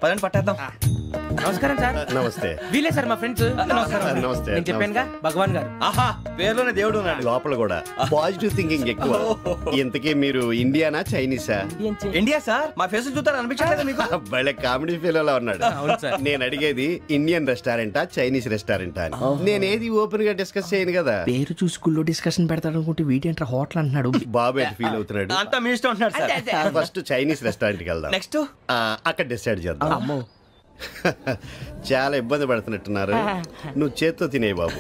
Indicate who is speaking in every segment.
Speaker 1: పదండి పట్టేద్దాం.
Speaker 2: నమస్కారం సార్.
Speaker 3: నమస్తే.
Speaker 2: వీలే సార్ మా ఫ్రెండ్స్.
Speaker 3: నమస్తే.
Speaker 2: నేను చెప్పానుగా భగవాన్ గారు.
Speaker 1: ఆహా, పేరులోనే దేవుడు ఉన్నాడు.
Speaker 3: లోపల కూడా పాజిటివ్ థింకింగ్ ఎక్కువ. ఇంతకీ మీరు ఇండియానా చైనీసా?
Speaker 1: India sir. మా ఫేస్ చూస్తారు అనిపించలేదు మీకు?
Speaker 3: భలే కామెడీ ఫీల్ అలా ఉన్నాడు. నేను అడిగేది ఇండియన్ రెస్టారెంటా చైనీస్ రెస్టారెంటా అని. నేనేది ఓపెన్ గా డిస్కస్ చేయను కదా.
Speaker 2: పేరు చూసుకుల్లో డిస్కషన్ పెడతాడు అనుకుంటే వీటేంట్రా హోటల్ అంటున్నాడు.
Speaker 3: బాబు ఎట్ ఫీల్ అవుతున్నాడు.
Speaker 1: అంతా మీ ఇష్టం ఉంటున్నాడు సార్.
Speaker 3: ఫస్ట్ చైనీస్ రెస్టారెంట్ కి వెళ్దాం.
Speaker 1: నెక్స్ట్
Speaker 3: అక్కడ డిసైడ్ చేద్దాం. చాలా ఇబ్బంది పడుతున్నట్టున్నారు. నువ్వు చేత్తో తినే బాబు.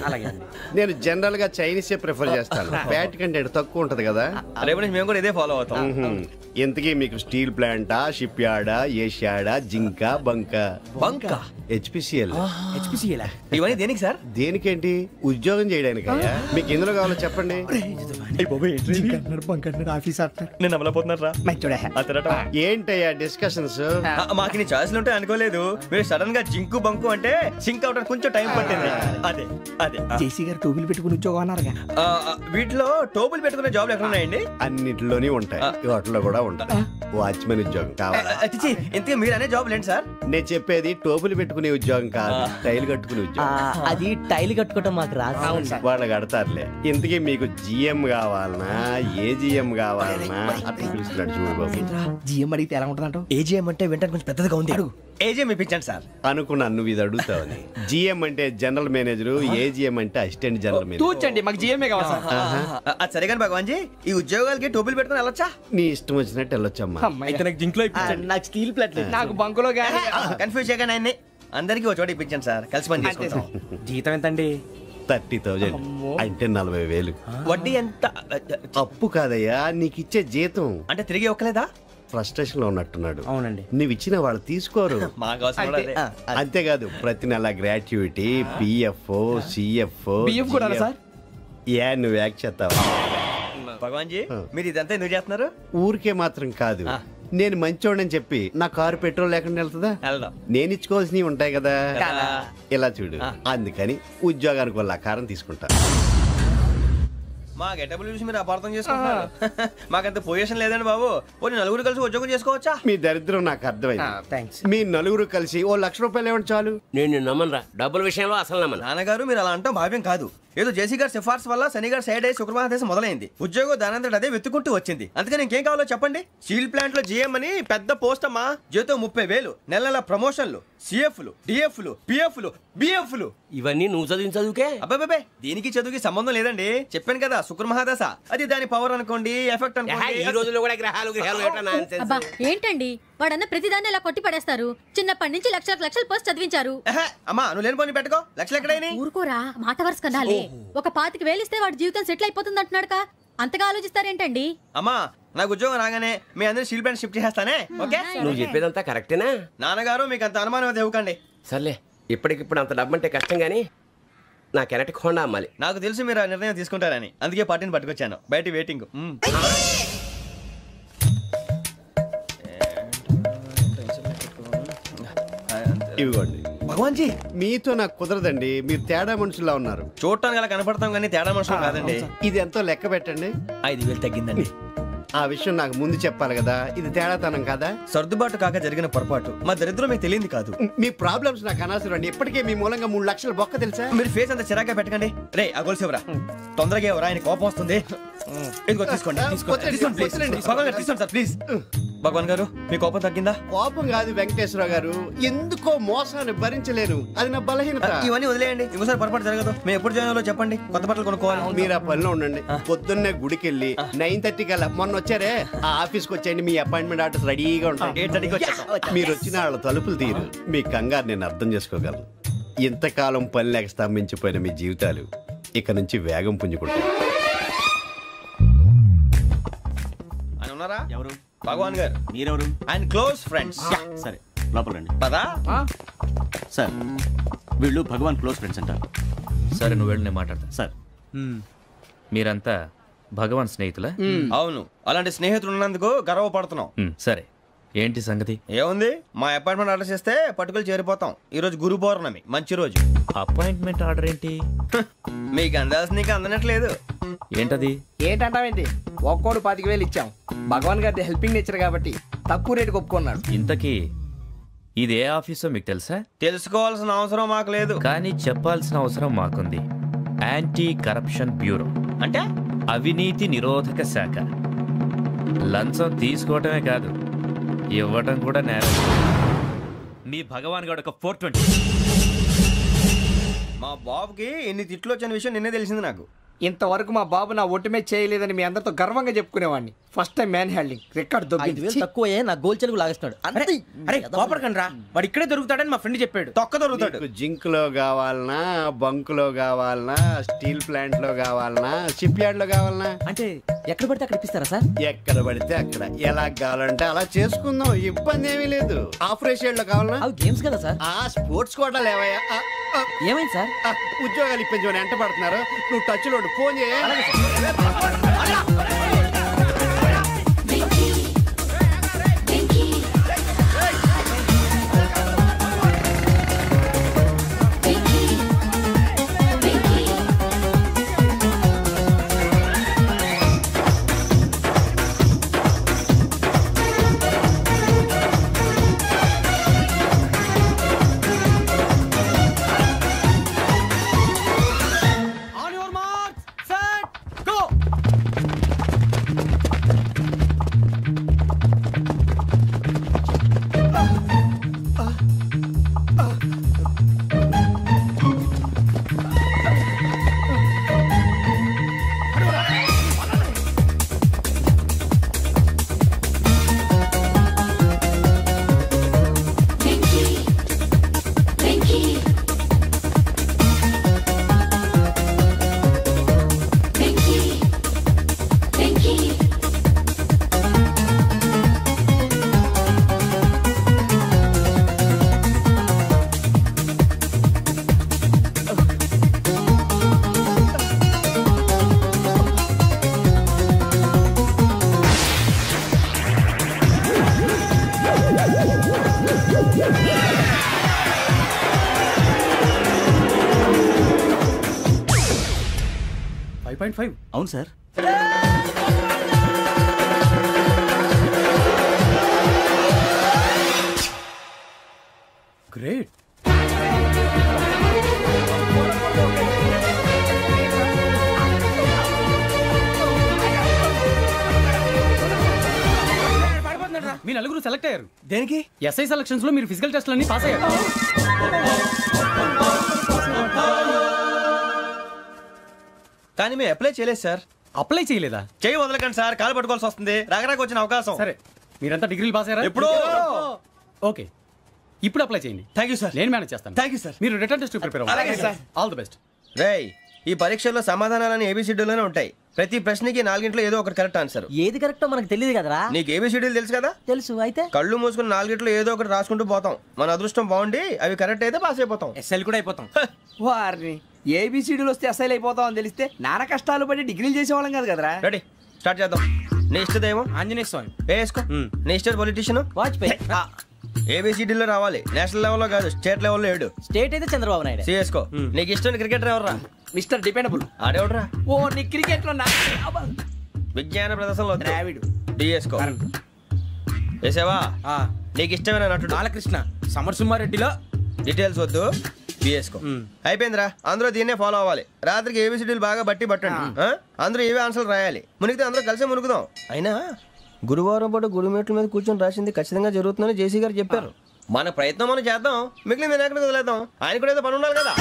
Speaker 3: నేను జనరల్ గా చైనీస్ ప్రిఫర్ చేస్తాను. ఫ్యాట్ కంటెంట్ తక్కువ ఉంటది కదా.
Speaker 1: రేపు నుంచి మేము కూడా ఇదే ఫాలో అవుతాం.
Speaker 3: ఇంతకీ మీకు స్టీల్ ప్లాంటా, షిప్ యార్డా, ఏషియాడా, జింక, బంకా?
Speaker 1: బంకా,
Speaker 3: హెచ్పిసిఎల్.
Speaker 1: ఇవన్నీ దేనికి సార్?
Speaker 3: దేనికేంటి? ఉద్యోగం చేయడానికి. మీకు ఎందులో కావాలో చెప్పండి.
Speaker 1: నేను అమలపోతున్నారా?
Speaker 3: ఏంటయ్యా డిస్కషన్స్?
Speaker 1: మాకు నీ ఛాయిస్లు ఉంటాయి అనుకోలేదు. మీరు సడన్ గా జింకు బంకు అంటే సింక్ అవడానికి కొంచెం టైం పట్టింది. అదే అదే
Speaker 2: జేసీ గారు టోపీలు పెట్టుకుని ఉద్యోగం అన్నారుగా.
Speaker 1: వీటిలో టోపులు పెట్టుకునే జాబ్లు ఎక్కడ ఉన్నాయండి?
Speaker 3: అన్నిటిలోనే ఉంటాయి, వాటిలో కూడా ఉంటాయి. వాచ్మెన్ ఉద్యోగం కావాలా?
Speaker 1: ఇంతకీ మీరు అనే జాబ్ ఏంటి సార్?
Speaker 3: నేను చెప్పేది టోపులు పెట్టుకునే ఉద్యోగం కాదు, టైల్ కట్టుకునే ఉద్యోగం.
Speaker 2: అది టైల్ కట్టుకోవటం మాకు రాదు.
Speaker 3: వాళ్ళు కడతారులే. ఇంతకీ మీకు జిఎం కావాలనా, ఏ జిఎం కావాలనా? అట్లా పిలుస్తున్నాడు చూడు బాబు.
Speaker 2: జిఎం అడిగితే ఎలా ఉంటుందంట?
Speaker 1: ఏజీఎం అంటే వెంటనే కొంచెం పెద్దదిగా ఉంది. ఏజీఎం ఇప్పించండి సార్.
Speaker 3: అనుకున్నాను నువ్వు ఇది అడుగుతావని. జిఎం అంటే జనరల్ మేనేజర్, ఏజిఎం అంటే అసిస్టెంట్ జనరల్ మేనేజర్.
Speaker 2: తూచండి, మాకు జిఎంఏ కావాలి సార్.
Speaker 1: అది సరే కానీ భగవాన్ జీ, ఈ ఉద్యోగాలకి టోపులు పెట్టుకుని వెళ్ళొచ్చా?
Speaker 3: నీ ఇష్టం వచ్చినట్టు వెళ్ళొచ్చమ్మా.
Speaker 2: అయితే నాకు జింక్ లో నాకు స్టీల్ ప్లేట్, నాకు బంకులో గానీ.
Speaker 1: కన్ఫ్యూజ్ చేయగానే ఆయన్ని అందరికీ ఒక చోట ఇప్పించండి సార్. కలిసి పని చేసుకుంటాం.
Speaker 2: జీతం ఎంతండి?
Speaker 3: 30,000 అంటే 40,000.
Speaker 1: వడ్డీ ఎంత?
Speaker 3: అప్పు కాదయ్యా, నీకు ఇచ్చే జీతం.
Speaker 1: అంటే తిరిగి ఒక్కలేదా?
Speaker 3: ఫ్రస్ట్రేషన్ లో ఉన్నట్టున్నాడు.
Speaker 2: అవునండి.
Speaker 3: నువ్వు ఇచ్చిన వాళ్ళు తీసుకోరు. అంతేకాదు ప్రతి నెల గ్రాట్యుటీ, పిఎఫ్, సిఎఫ్
Speaker 2: కూడా సార్.
Speaker 3: ఏ నువ్వు యాక్ట్ చేస్తావా?
Speaker 1: భగవాన్ జీ, మీరు ఇదంతా ఎందుకు చేస్తున్నారు?
Speaker 3: ఊరికే మాత్రం కాదు, నేను మంచోడని చెప్పి నా కారు పెట్రోల్ లేకుండా వెళ్తుందా? నేను ఇచ్చుకోవాల్సినవి ఉంటాయి కదా. ఇలా చూడు, అందుకని ఉద్యోగానికి వాళ్ళ ఆకారం తీసుకుంటా.
Speaker 1: మా గెటబుల్ చూసి మీరు అపార్థం చేసుకుంటున్నారు. మాకంత పొజిషన్ లేదండి బాబు. పోనీ నలుగురు కలిసి ఉద్యోగం చేసుకోవచ్చా?
Speaker 3: మీ దరిద్రం నాకు అర్థమైంది. మీ నలుగురు కలిసి ₹1,00,000 ఇవ్వండి చాలు.
Speaker 4: నేను నమ్మనరా, డబ్బుల విషయంలో అసలు నమ్మను.
Speaker 1: నాన్నగారు మీరు అలా అంటాం భావ్యం కాదు. ఏదో జేసీ గారి సిఫార్సు వల్ల శని గారు సైడ్ అయ్యి శుక్రవారం దేశం మొదలైంది. ఉద్యోగం దానంతటి అదే వెతుకుంటూ వచ్చింది. అందుకని ఇంకేం కావాలో చెప్పండి. స్టీల్ ప్లాంట్ లో జిఎం అని పెద్ద పోస్ట్ అమ్మా. జీతం 30,000, నెల నెల ప్రమోషన్లు, సిఎఫ్లు, డిఎఫ్లు, పిఎఫ్లు, బిఎఫ్లు.
Speaker 4: ఇవన్నీ నువ్వు చదివిన చదువుకే?
Speaker 1: అబ్బాబే, దీనికి చదువుకి సంబంధం లేదండి. చెప్పాను కదా, శుక్ర మహాదశ. అది దాని పవర్ అనుకోండి, ఎఫెక్ట్ అనుకోండి.
Speaker 4: ఈ రోజుల్లో కూడా గ్రహాలు
Speaker 5: ఏంటండి వాడన్న ప్రతిదాన్ని ఇలా కొట్టి పడేస్తారు. చిన్నప్పటి నుంచి లక్షల పోస్ట్ చదివించారు.
Speaker 1: అమ్మా నువ్వు లేని పోనీ పెట్టుకో. లక్షలు ఎక్కడైనా
Speaker 5: ఊరుకోరా, మాట వరుస కదాలే. ఒక 25,000 ఇస్తే వాడి జీవితం సెటిల్ అయిపోతుంది అంటున్నాడుగా. అంతగా ఆలోచిస్తారేంటండి?
Speaker 1: అమ్మా నాకు ఉద్యోగం రాగానే మీ అందరూ స్టీల్ ప్లాంట్ షిఫ్ట్ చేస్తానే. ఓకే,
Speaker 4: నువ్వు చెప్పేదంతా కరెక్టేనా?
Speaker 1: నాన్నగారు మీకు అంత అనుమానం అయితే ఇవ్వకండి.
Speaker 4: సర్లే, ఇప్పటికిప్పుడు అంత డబ్బు అంటే కష్టం గానీ నా కెనటిక్ హోండా అమ్మాలి.
Speaker 1: నాకు తెలుసు మీరు ఆ నిర్ణయం తీసుకుంటారని, అందుకే పార్టీని పట్టుకొచ్చాను. బయట వెయిటింగ్.
Speaker 3: ఇవ్వండి.
Speaker 1: భగవాన్ జీ,
Speaker 3: మీతో నాకు కుదరదండి. మీరు తేడా మనుషుల్లా ఉన్నారు.
Speaker 1: చూడటానికి అలా కనపడతాం కానీ తేడా మనుషులు కాదండి.
Speaker 3: ఇది ఎంతో లెక్క పెట్టండి.
Speaker 1: 5,000 తగ్గిందండి.
Speaker 3: ఆ విషయం నాకు ముందు చెప్పాలి కదా. ఇది తేడాతనం కదా.
Speaker 1: సర్దుబాటు కాక జరిగిన పొరపాటు. మా దరిద్రం మీకు తెలియదు కాదు.
Speaker 3: మీ ప్రాబ్లమ్స్ నాకు అనవసరం అండి. ఇప్పటికే మీ మూలంగా 3 లక్షల బొక్క తెలుసా.
Speaker 1: మీరు ఫేస్ అంత చిరాగ్గా పెట్టకండి. రే ఆ గొలుసేవరా, తొందరగా ఎవరా, ఆయన కోపం వస్తుంది. ఇదిగో తీసుకోండి. తీసుకోండి సార్ ప్లీజ్. భగవాన్ గారు మీ కోపం తగ్గిందా?
Speaker 3: కోపం కాదు వెంకటేశ్వర గారు, ఎందుకో మోసాన్ని భరించలేను. అది నా బలహీనత.
Speaker 1: ఇవన్నీ వదిలేయండి, ఇంకోసారి పొరపాటు జరగదు. మేము ఎప్పుడు జాయిన్ అవ్వాలో చెప్పండి, కొత్త బట్టలు కొనుక్కోవాలి.
Speaker 3: మీరు ఆ పనిలో ఉండండి. పొద్దున్నే గుడికి వెళ్ళి 9:30 కల్లా, మొన్న వచ్చారే ఆ ఆఫీస్కి వచ్చేయండి. మీ అపాయింట్మెంట్ ఆర్డర్స్ రెడీగా ఉంటాయి.
Speaker 1: 8:30
Speaker 3: మీరు వచ్చిన వాళ్ళ తలుపులు తీరు. మీ కంగారు నేను అర్థం చేసుకోగలను. ఇంతకాలం పని లేక స్తంభించిపోయిన మీ జీవితాలు ఇక నుంచి వేగం పుంజుకుంటాయి.
Speaker 1: ఉన్నారా?
Speaker 6: ఎవరు?
Speaker 1: భగవాన్ గారు.
Speaker 6: మీరెవరు?
Speaker 1: ఆయన క్లోజ్ ఫ్రెండ్స్.
Speaker 6: సరే లోపల రండి.
Speaker 1: పదా
Speaker 6: సార్, వీళ్ళు భగవాన్ క్లోజ్ ఫ్రెండ్స్ అంటారు.
Speaker 7: సరే నువ్వు వెళ్ళి నేను మాట్లాడతా.
Speaker 6: సార్,
Speaker 7: మీరంతా భగవాన్ స్నేహితులా?
Speaker 1: అవును, అలాంటి స్నేహితులు ఉన్నందుకు గర్వపడుతున్నాం.
Speaker 7: సరే ఏంటి సంగతి?
Speaker 1: ఏముంది, మా అపాయింట్మెంట్ ఆర్డర్ చేస్తే పట్టుకులు చేరిపోతాం. ఈ రోజు గురు పౌర్ణమి, మంచి రోజు.
Speaker 7: అపాయింట్మెంట్ ఆర్డర్ ఏంటి?
Speaker 1: మీకు అందాల్సిన నీకు అందనట్లేదు.
Speaker 7: ఏంటది?
Speaker 2: ఏంటంటావేంటి? ఒక్కోడు 25,000 ఇచ్చాం. భగవాన్ గారి హెల్పింగ్ నేచర్ కాబట్టి తక్కువ రేటుకి ఒప్పుకున్నాడు.
Speaker 7: ఇంతకీ ఇదే ఆఫీసో మీకు తెలుసా?
Speaker 1: తెలుసుకోవాల్సిన అవసరం మాకు లేదు.
Speaker 7: కానీ చెప్పాల్సిన అవసరం మాకుంది. యాంటీ కరప్షన్ బ్యూరో
Speaker 1: అంటే
Speaker 7: అవినీతి నిరోధక శాఖ. లంచం తీసుకోవటమే కాదు, ఇవ్వటం కూడా నేరం. మీ భగవాన్ గారు ఒక 420.
Speaker 1: మా బాబుకి ఎన్ని తిట్లు వచ్చిన విషయం నిన్నే తెలిసింది నాకు.
Speaker 2: ఇంతవరకు మా బాబు నా ఒట్టుమే చేయలేదని మీ అందరితో గర్వంగా చెప్పుకునేవాడిని. First time man handing record దొబ్బింది.
Speaker 8: తక్కువ నా గోల్ చెలుగు లాగేస్తున్నాడు.
Speaker 2: అరే కోపడకండి రా, వాడు ఇక్కడే దొరుకుతాడని మా ఫ్రెండ్ చెప్పాడు.
Speaker 1: తొక్క దొరుకుతాడు.
Speaker 3: జింక్ లో కావాలనా, బంక్ లో కావాలనా, స్టీల్ ప్లాంట్ లో కావాలనా, షిప్ యార్డ్ లో కావాలనా?
Speaker 8: అంటే ఎక్కడ పడితే అక్కడ ఇప్పిస్తారా సార్?
Speaker 3: ఎక్కడ పడితే అక్కడ, ఎలా కావాలంటే అలా చేసుకుందాం, ఇబ్బంది ఏమీ లేదు. ఆపరేషన్ లో కావాలనా?
Speaker 8: అవి గేమ్స్ కదా సార్.
Speaker 3: స్పోర్ట్స్ కోటా లేవయ్యా.
Speaker 8: ఏమైంది సార్?
Speaker 3: ఉద్యోగాలు ఇప్పించమని ఎంట పడుతున్నారు. నువ్వు టచ్ లో ఫోన్ చేయ.
Speaker 6: అవును సార్.
Speaker 2: గ్రేట్. మీ నలుగురు సెలెక్ట్ అయ్యారు.
Speaker 1: దేనికి?
Speaker 2: ఎస్ఐ సెలక్షన్స్ లో మీరు ఫిజికల్ టెస్ట్ అన్ని పాస్ అయ్యారు.
Speaker 1: కానీ మేము అప్లై చేయలేదు సార్.
Speaker 2: అప్లై చేయలేదా?
Speaker 1: చేయి వదలకండి సార్, కాలు పట్టుకోవాల్సి వస్తుంది. రాగరాకు వచ్చిన అవకాశం.
Speaker 2: సరే, మీరంతా డిగ్రీలు పాస్ అయ్యారా?
Speaker 1: ఎప్పుడో.
Speaker 2: ఓకే, ఇప్పుడు అప్లై చేయండి.
Speaker 1: Thank you sir.
Speaker 2: నేను మేనేజ్ చేస్తాను.
Speaker 1: Thank you sir.
Speaker 2: మీరు రిటర్న్ టెస్ట్ ప్రిపేర్
Speaker 1: అలాగే
Speaker 2: అవ్వండి.
Speaker 1: సార్.
Speaker 2: All the best.
Speaker 1: రేయ్, ఈ పరీక్షల్లో సమాధానాలని ఏబిసిడీలోనే ఉంటాయి. ప్రతి ప్రశ్నకి 4 ఏదో ఒకటి కరెక్ట్ ఆన్సర్.
Speaker 8: ఏది కరెక్టో మనకు తెలియదు కదరా.
Speaker 1: నీకు ఏబిసిడీలు తెలుసు కదా?
Speaker 8: తెలుసు. అయితే
Speaker 1: కళ్ళు మూసుకుని 4 ఏదో ఒకటి రాసుకుంటూ పోతాం. మన అదృష్టం బాగుండి అవి కరెక్ట్ అయితే పాస్ అయిపోతాం.
Speaker 2: ఎస్ఎల్ కూడా అయిపోతాం. వారిని ఏబిసిడీలు వస్తే ఎస్ఐలు అయిపోతాం అని తెలిస్తే నాన్న కష్టాలు పడి డిగ్రీలు చేసేవాళ్ళం కాదు కదరా.
Speaker 1: రెడీ, స్టార్ట్ చేద్దాం. నీ ఇష్టదేమో
Speaker 2: ఆంజనేయ స్వామి.
Speaker 1: వేసుకో. నీ ఇష్ట పొలిటీషియన్
Speaker 8: వాజ్పేయి.
Speaker 1: ఏబిసిడీలో రావాలి. నేషనల్ లెవెల్లో కాదు, స్టేట్ లెవెల్లో 7.
Speaker 8: స్టేట్ అయితే చంద్రబాబు నాయుడు.
Speaker 1: సిఎస్కో. నీకు ఇష్టం క్రికెటర్ ఎవర్రా?
Speaker 2: Mister dependable.
Speaker 1: ఆడేవడరా?
Speaker 2: ఓ నీ క్రికెట్ లో
Speaker 1: విజ్ఞాన ప్రదర్శనలో
Speaker 2: ద్రావిడు.
Speaker 1: డిఎస్కో. వేసావా? నీకు ఇష్టమైన నటుడు?
Speaker 2: బాలకృష్ణ. సమర్ సుమారెడ్డిలో
Speaker 1: డీటెయిల్స్ వద్దు, బిఎస్కో. అయిపోయిందిరా. అందరూ దీన్నే ఫాలో అవ్వాలి. రాత్రికి ఏబిసిడీలు బాగా బట్టి పట్టండి. అందరూ ఏవే ఆన్సర్లు రాయాలి. మునిగితే అందరూ కలిసి మునుగుదాం. అయినా గురువారం పాటు గురుమేట్ల మీద కూర్చొని రాసింది ఖచ్చితంగా జరుగుతుందని జేసీ గారు చెప్పారు. మన ప్రయత్నం మనం చేద్దాం, మిగిలింది నేను ఎక్కడికి వదిలేద్దాం. ఆయన కూడా ఏదో పని ఉండాలి కదా.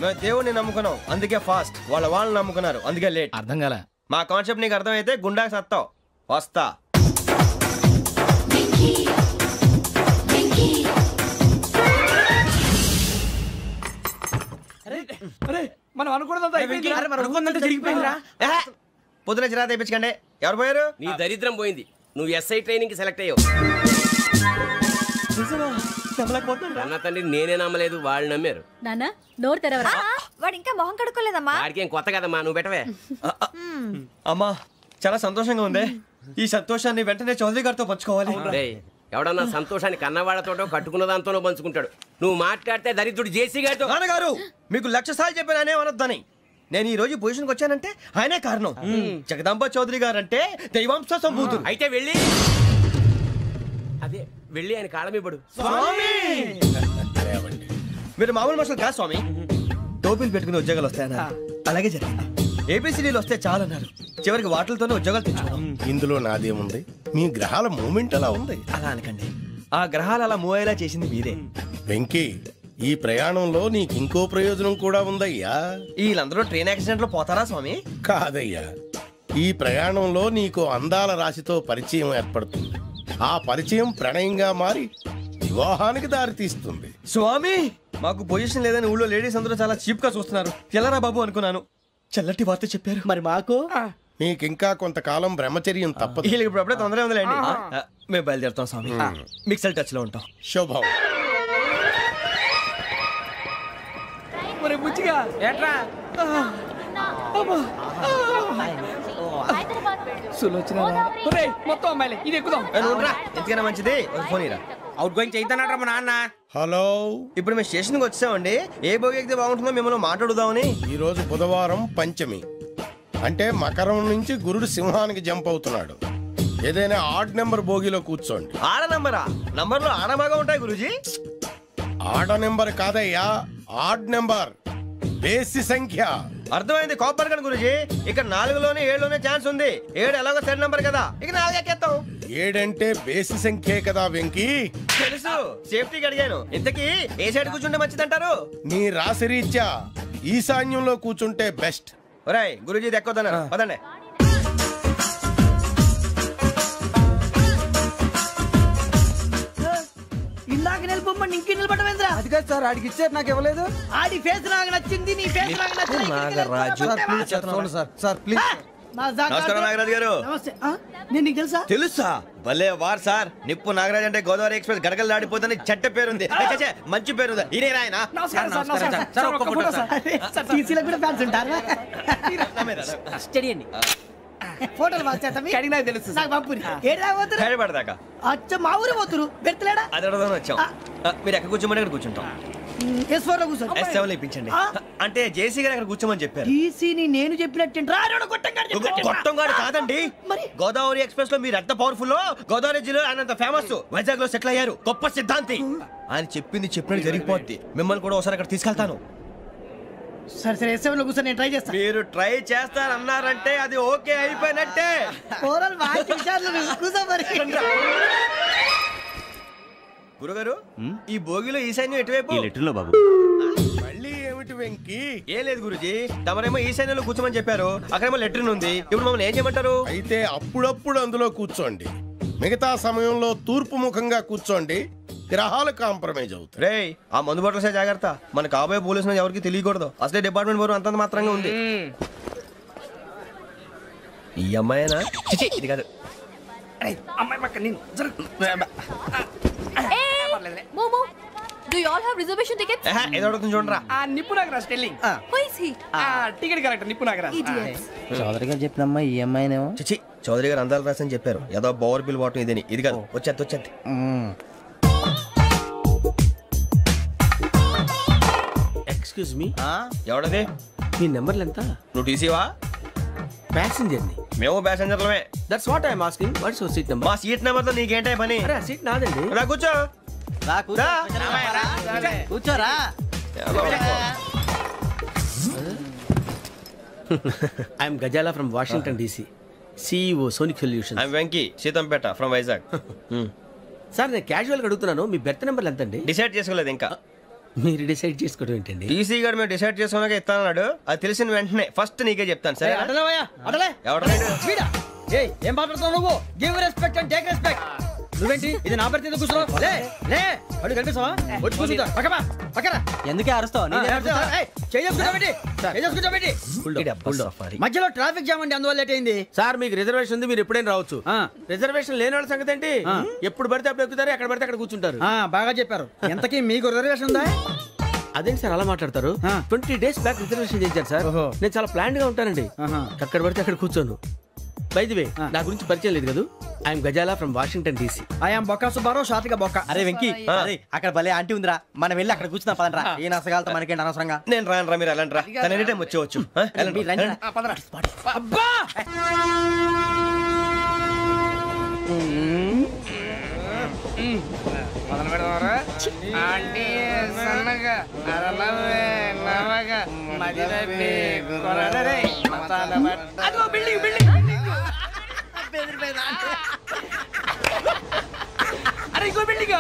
Speaker 1: మేము దేవుడిని నమ్ముకున్నాం, అందుకే ఫాస్ట్. వాళ్ళని నమ్ముకున్నారు, అందుకే లేట్.
Speaker 2: అర్థం కాల.
Speaker 1: మా కాన్సెప్ట్ నీకు అర్థమైతే గుండాకి సత్తావు. వస్తా.
Speaker 2: మనం అనుకున్నదంతా జరిగిపోయిందిరా.
Speaker 1: పొద్దున చిరా తెప్పించకండి. ఎవరు పోయారు?
Speaker 4: నీ దరిద్రం పోయింది. నువ్వు ఎస్ఐ ట్రైనింగ్ సెలెక్ట్ అయ్యావు. అన్న తండ్రి నేనే నమ్మలేదు, వాళ్ళు నమ్మారు.
Speaker 5: నాన్న నోరు తెరవరా.
Speaker 9: వాడు ఇంకా మొహం కడుక్కోలేదమ్మా.
Speaker 4: వాడికి ఏం కొత్త కదమ్మా, నువ్వు పెట్టవే.
Speaker 1: అమ్మా చాలా సంతోషంగా ఉంది. ఈ సంతోషాన్ని వెంటనే చౌదరి గారితో పంచుకోవాలి.
Speaker 4: రేయ్, ఎవడన్నా సంతోషాన్ని కన్నవాళ్లతోటో కట్టుకున్న దాంతోనో పంచుకుంటాడు. నువ్వు మాట్లాడితే దరిద్రుడు జేసీ గారితో.
Speaker 1: నాన్నగారు మీకు 1,00,000 సార్లు చెప్పానే అనొద్దని. నేను ఈ రోజు పొజిషన్కి వచ్చానంటే ఆయనే కారణం. జగదాంబ చౌదరి గారు అంటే దైవాంశ సంభూతుడు.
Speaker 4: అయితే వెళ్ళి అదే వెళ్ళి ఆయన కాళ్ళమివ్వడు.
Speaker 1: మీరు మామూలు మనుషులు కాదు స్వామి. టోపీలు పెట్టుకుని ఉద్యోగాలు వస్తాయన్నారు, అలాగే జరిగింది. ఏబిసిడీలు వస్తే చాలన్నారు, చివరికి వాటిలతోనే ఉద్యోగాలు తెచ్చుకున్నాం.
Speaker 9: ఇందులో నాదేముంది? మీ గ్రహాల మూమెంట్ అలా ఉంది.
Speaker 1: అలా అనకండి, ఆ గ్రహాలు అలా మూవ్ అయ్యేలా చేసింది మీరే.
Speaker 9: వెంకీ, ఈ ప్రయాణంలో నీకు ఇంకో ప్రయోజనం కూడా ఉందయ్యా.
Speaker 1: వీళ్ళందరూ ట్రైన్ యాక్సిడెంట్ లో పోతారా స్వామి?
Speaker 9: కాదయ్యా, ఈ ప్రయాణంలో నీకు అందాల రాశితో పరిచయం ఏర్పడుతుంది. ఆ పరిచయం ప్రణయంగా మారి వివాహానికి దారితీస్తుంది.
Speaker 1: స్వామి, మాకు పొజిషన్ లేదని ఊళ్ళో లేడీస్ అందరూ చాలా చీప్ గా చూస్తున్నారు. ఎలారా బాబు అనుకున్నాను, చల్లటి వార్త చెప్పారు.
Speaker 8: మరి మాకు
Speaker 9: నీకింకా కొంతకాలం బ్రహ్మచర్యం తప్పదు.
Speaker 1: వీళ్ళకి ఇప్పుడు అప్పుడే తొందరగా ఉందిలేండి. మేము బయలుదేరుతాం స్వామి, మిక్సల్ టచ్ లో ఉంటాం.
Speaker 9: శుభం.
Speaker 2: బుచ్చిగా ఏట్రా సులోచన మొత్తం అమ్మాయిలే, ఇది ఎక్కుదాం.
Speaker 1: ఎందుకైనా మంచిది ఫోన్ ఇరా.
Speaker 2: అవుట్ గోయింగ్ చేద్దానట్రా మా నాన్న.
Speaker 9: హలో,
Speaker 1: ఇప్పుడు మేము స్టేషన్కి వచ్చామండి. ఏ బోగి ఎక్కితే బాగుంటుందో మిమ్మల్ని మాట్లాడుదామని.
Speaker 9: ఈరోజు బుధవారం పంచమి, అంటే మకరం నుంచి గురుడు సింహానికి జంప్ అవుతున్నాడు. ఏదైనా ఆడ్ నెంబర్ బోగిలో కూర్చోండి.
Speaker 1: ఆడ నంబరా? నంబర్లో ఆడ బాగా ఉంటాయి గురూజీ.
Speaker 9: ఆడ నెంబర్ కాదయ్యా, ఆడ్ నెంబర్, బేసి సంఖ్య.
Speaker 1: అర్థమైంది కాపర్ గన్ గురూజీ. ఇక్కడ 4లోనే 7లోనే ఛాన్స్ ఉంది. 7 ఎలాగో సెడ్ నంబర్ కదా, ఇక 4 ఎక్కేస్తాం.
Speaker 9: 7 అంటే బేసి సంఖ్యే కదా వెంకీ.
Speaker 1: తెలుసు, సేఫ్టీకి అడిగాను. ఇంతకీ ఏ సైడ్ కూర్చుంటే మంచిదంటారు?
Speaker 9: నీ రాశి రీత్యా ఈశాన్యంలో కూర్చుంటే బెస్ట్.
Speaker 1: ఒరేయ్ గురూజీ దెక్కొద్దన్నారు, పదండి.
Speaker 8: ఇందాక నిలబొమ్మని ఇంకే నిలబడమేంద్రా?
Speaker 2: అది కాదు సార్, ఆడికి ఇచ్చారు, నాకు ఇవ్వలేదు.
Speaker 8: ఆడి ఫేస్ నాకు నచ్చింది, నీ ఫేస్ నాకు నచ్చింది.
Speaker 2: Sir please.
Speaker 1: నమస్కారం నాగరాజు గారు.
Speaker 8: నమస్తే. నేను నీకు తెలుసా?
Speaker 1: తెలుసా? భలే వార్ సార్. నిప్పు నాగరాజ్ అంటే గోదావరి ఎక్స్ప్రెస్ గడగలు దాడిపోతుంది చెట్ట పేరుంది. మంచి పేరుంది. ఇదే ఆయన.
Speaker 8: నమస్కారం సార్. నమస్కారం సార్. ఒక్క ఫోటో సార్. టీసీలో కూడా ఫ్యాన్స్ ఉంటారా? స్టడీ అండి. ఫోటోలు మార్చేస్తాం.
Speaker 2: కడిగి నాకు తెలుసు.
Speaker 8: నాకు పంపుని. ఏడా పోతురు?
Speaker 1: హైదరాబాద్
Speaker 8: అచ్చ మా ఊరు పోతురు. పెడతలేడా?
Speaker 1: అది అడగదామని వచ్చాం. మీరు ఎక్కడ కూర్చోమని అక్కడ కూర్చుంటాం.
Speaker 8: S4 లో కూర్చో.
Speaker 1: S7 ఇప్పించండి. అంటే జేసీ గారు అక్కడ కూర్చోమని చెప్పారు.
Speaker 8: టీసీని నేను చెప్పినట్టు
Speaker 1: గొట్టంగాడు కాదండి. గోదావరి ఎక్స్ప్రెస్ లో మీరు ఎంత పవర్ఫుల్, గోదావరి జిల్లా ఆయన ఫేమస్. వైజాగ్ లో సెటిల్ అయ్యారు, గొప్ప సిద్ధాంతి. ఆయన చెప్పింది చెప్పినట్టు జరిగిపోద్ది. మిమ్మల్ని కూడా ఒకసారి అక్కడ తీసుకెళ్తాను.
Speaker 8: సరే సరే, S7 లో కూర్చో, నేను ట్రై చేస్తాను.
Speaker 1: మీరు ట్రై చేస్తారన్నారంటే అది ఓకే అయిపోయినట్టే. గురుగారు, ఈ భోగిలో ఈశాన్యం ఎటువైపు?
Speaker 6: ఈ లెటర్లో బాబు.
Speaker 9: మళ్ళీ ఏమిటి వెంకీ?
Speaker 1: ఏం లేదు గురుజీ, తమరేమో ఈశాన్యంలో కూర్చోమని చెప్పారు. అక్కడేమో లెటర్ ఉంది. ఇప్పుడు మమ్మల్ని ఏం చేయమంటారు?
Speaker 9: అయితే అప్పుడప్పుడు అందులో కూర్చోండి, మిగతా సమయంలో తూర్పు ముఖంగా కూర్చోండి. గ్రహాలు కాంప్రమైజ్ అవుతాయి.
Speaker 1: రే, ఆ మందు బట్టలసే జాగ్రత్త. మన కాబోయే పోలీసులు ఎవరికి తెలియకూడదు. అసలే డిపార్ట్మెంట్ బోరు అంతంత మాత్రంగా ఉంది. ఈ అమ్మాయినా? చిచి, ఇది కాదు.
Speaker 2: అమ్మాయి పక్క నేను.
Speaker 5: Momo, do you all have reservation tickets?
Speaker 1: ఏదో అడుగుతుంది చూడరా.
Speaker 2: నిప్పు Nagaraj telling.
Speaker 5: Who is he?
Speaker 2: Ticket correct, నిప్పు నాగరాజ్.
Speaker 5: Idiots.
Speaker 8: చౌదరి గారు చెప్పినమ్మా ఈ అమ్మాయినేమో.
Speaker 1: చిచి, చౌదరి గారు అందాలు రాసని చెప్పారు. ఏదో బోర్ బిల్ వాటం ఇదని. ఇది కాదు, వచ్చేది.
Speaker 4: Excuse me,
Speaker 1: ఎవడది?
Speaker 4: మీ నెంబర్లు ఎంత?
Speaker 1: నువ్వు టీసీవా?
Speaker 4: ప్యాసింజర్ ని.
Speaker 1: మేము ప్యాసెంజర్లమే.
Speaker 4: That's what I'm asking. What's your seat number?
Speaker 1: మా సీట్ నెంబర్ తో నీకేంటే పని?
Speaker 4: అరే ఆ సీట్ నాదండి.
Speaker 1: రా కూర్చో.
Speaker 8: కూర్చోరా.
Speaker 4: I'm Gazala from Washington DC, CEO Sonic Solutions.
Speaker 1: I'm Venky, Seethampeta from Vizag.
Speaker 4: Sir నేను క్యాజువల్గా అడుగుతున్నాను, మీ బెర్త్ నెంబర్లు ఎంత అండి?
Speaker 1: డిసైడ్ చేసుకోలేదు ఇంకా.
Speaker 4: మీరు డిసైడ్ చేసుకోవడం ఏంటండి?
Speaker 1: టీసీ గారు మేము డిసైడ్ చేసుకున్నాక ఇస్తానన్నాడు. అది తెలిసిన వెంటనే ఫస్ట్ నీకే చెప్తాను. సరే?
Speaker 8: ఏం మాట్లాడుతున్నావు నువ్వు? Give respect and take respect. నువ్వేంటి ఇది నా పరిస్థితి కూర్చున్నావు? అడుగు కనిపిస్తావా? వచ్చి కూర్చుంటా. పక్కరా. ఎందుకే అరుస్తావు? మధ్యలో ట్రాఫిక్ జామ్ అండి, అందువల్ల లేట్ అయింది.
Speaker 4: సార్ మీకు రిజర్వేషన్ ఉంది, మీరు ఎప్పుడైనా రావచ్చు. రిజర్వేషన్ లేని వాళ్ళ సంగతి ఏంటి? ఎప్పుడు పడితే అప్పుడు ఎక్కుతారు, ఎక్కడ పడితే అక్కడ కూర్చుంటారు.
Speaker 8: బాగా చెప్పారు. ఎంతకీ మీకు రిజర్వేషన్ ఉందా?
Speaker 4: అదేంటి సార్ అలా మాట్లాడతారు? 20 days బ్యాక్ రిజర్వేషన్ చేశారు సార్. నేను చాలా ప్లాన్డ్ గా ఉంటానండి. అక్కడ పడితే అక్కడ కూర్చోను. బై ది వే నా గురించి పరిచయం లేదు కదా. I'm Gazala from Washington DC.
Speaker 8: I'm Bokka Subbarao షాతిక బొక్క.
Speaker 1: అరే వెంకీ, అక్కడ భలే ఆంటీ ఉందిరా, మనం వెళ్ళి అక్కడ కూర్చున్నా పదరా. ఏ నసగాలతో మనకేంటి అనవసరంగా. నేను రాను రా, మీరు వెళ్ళండి రా. తన ఎనీ టైం వచ్చేవచ్చు.
Speaker 2: అబ్బా మొదలు పెడదామరా? ఆంటీ సన్నగా అరలవే నవగా మదిరపి కొరడరే మతాల బట్ట. అదిగో బిల్డింగ్ బిల్డింగ్. అరే ఇంకో బిల్డింగ్.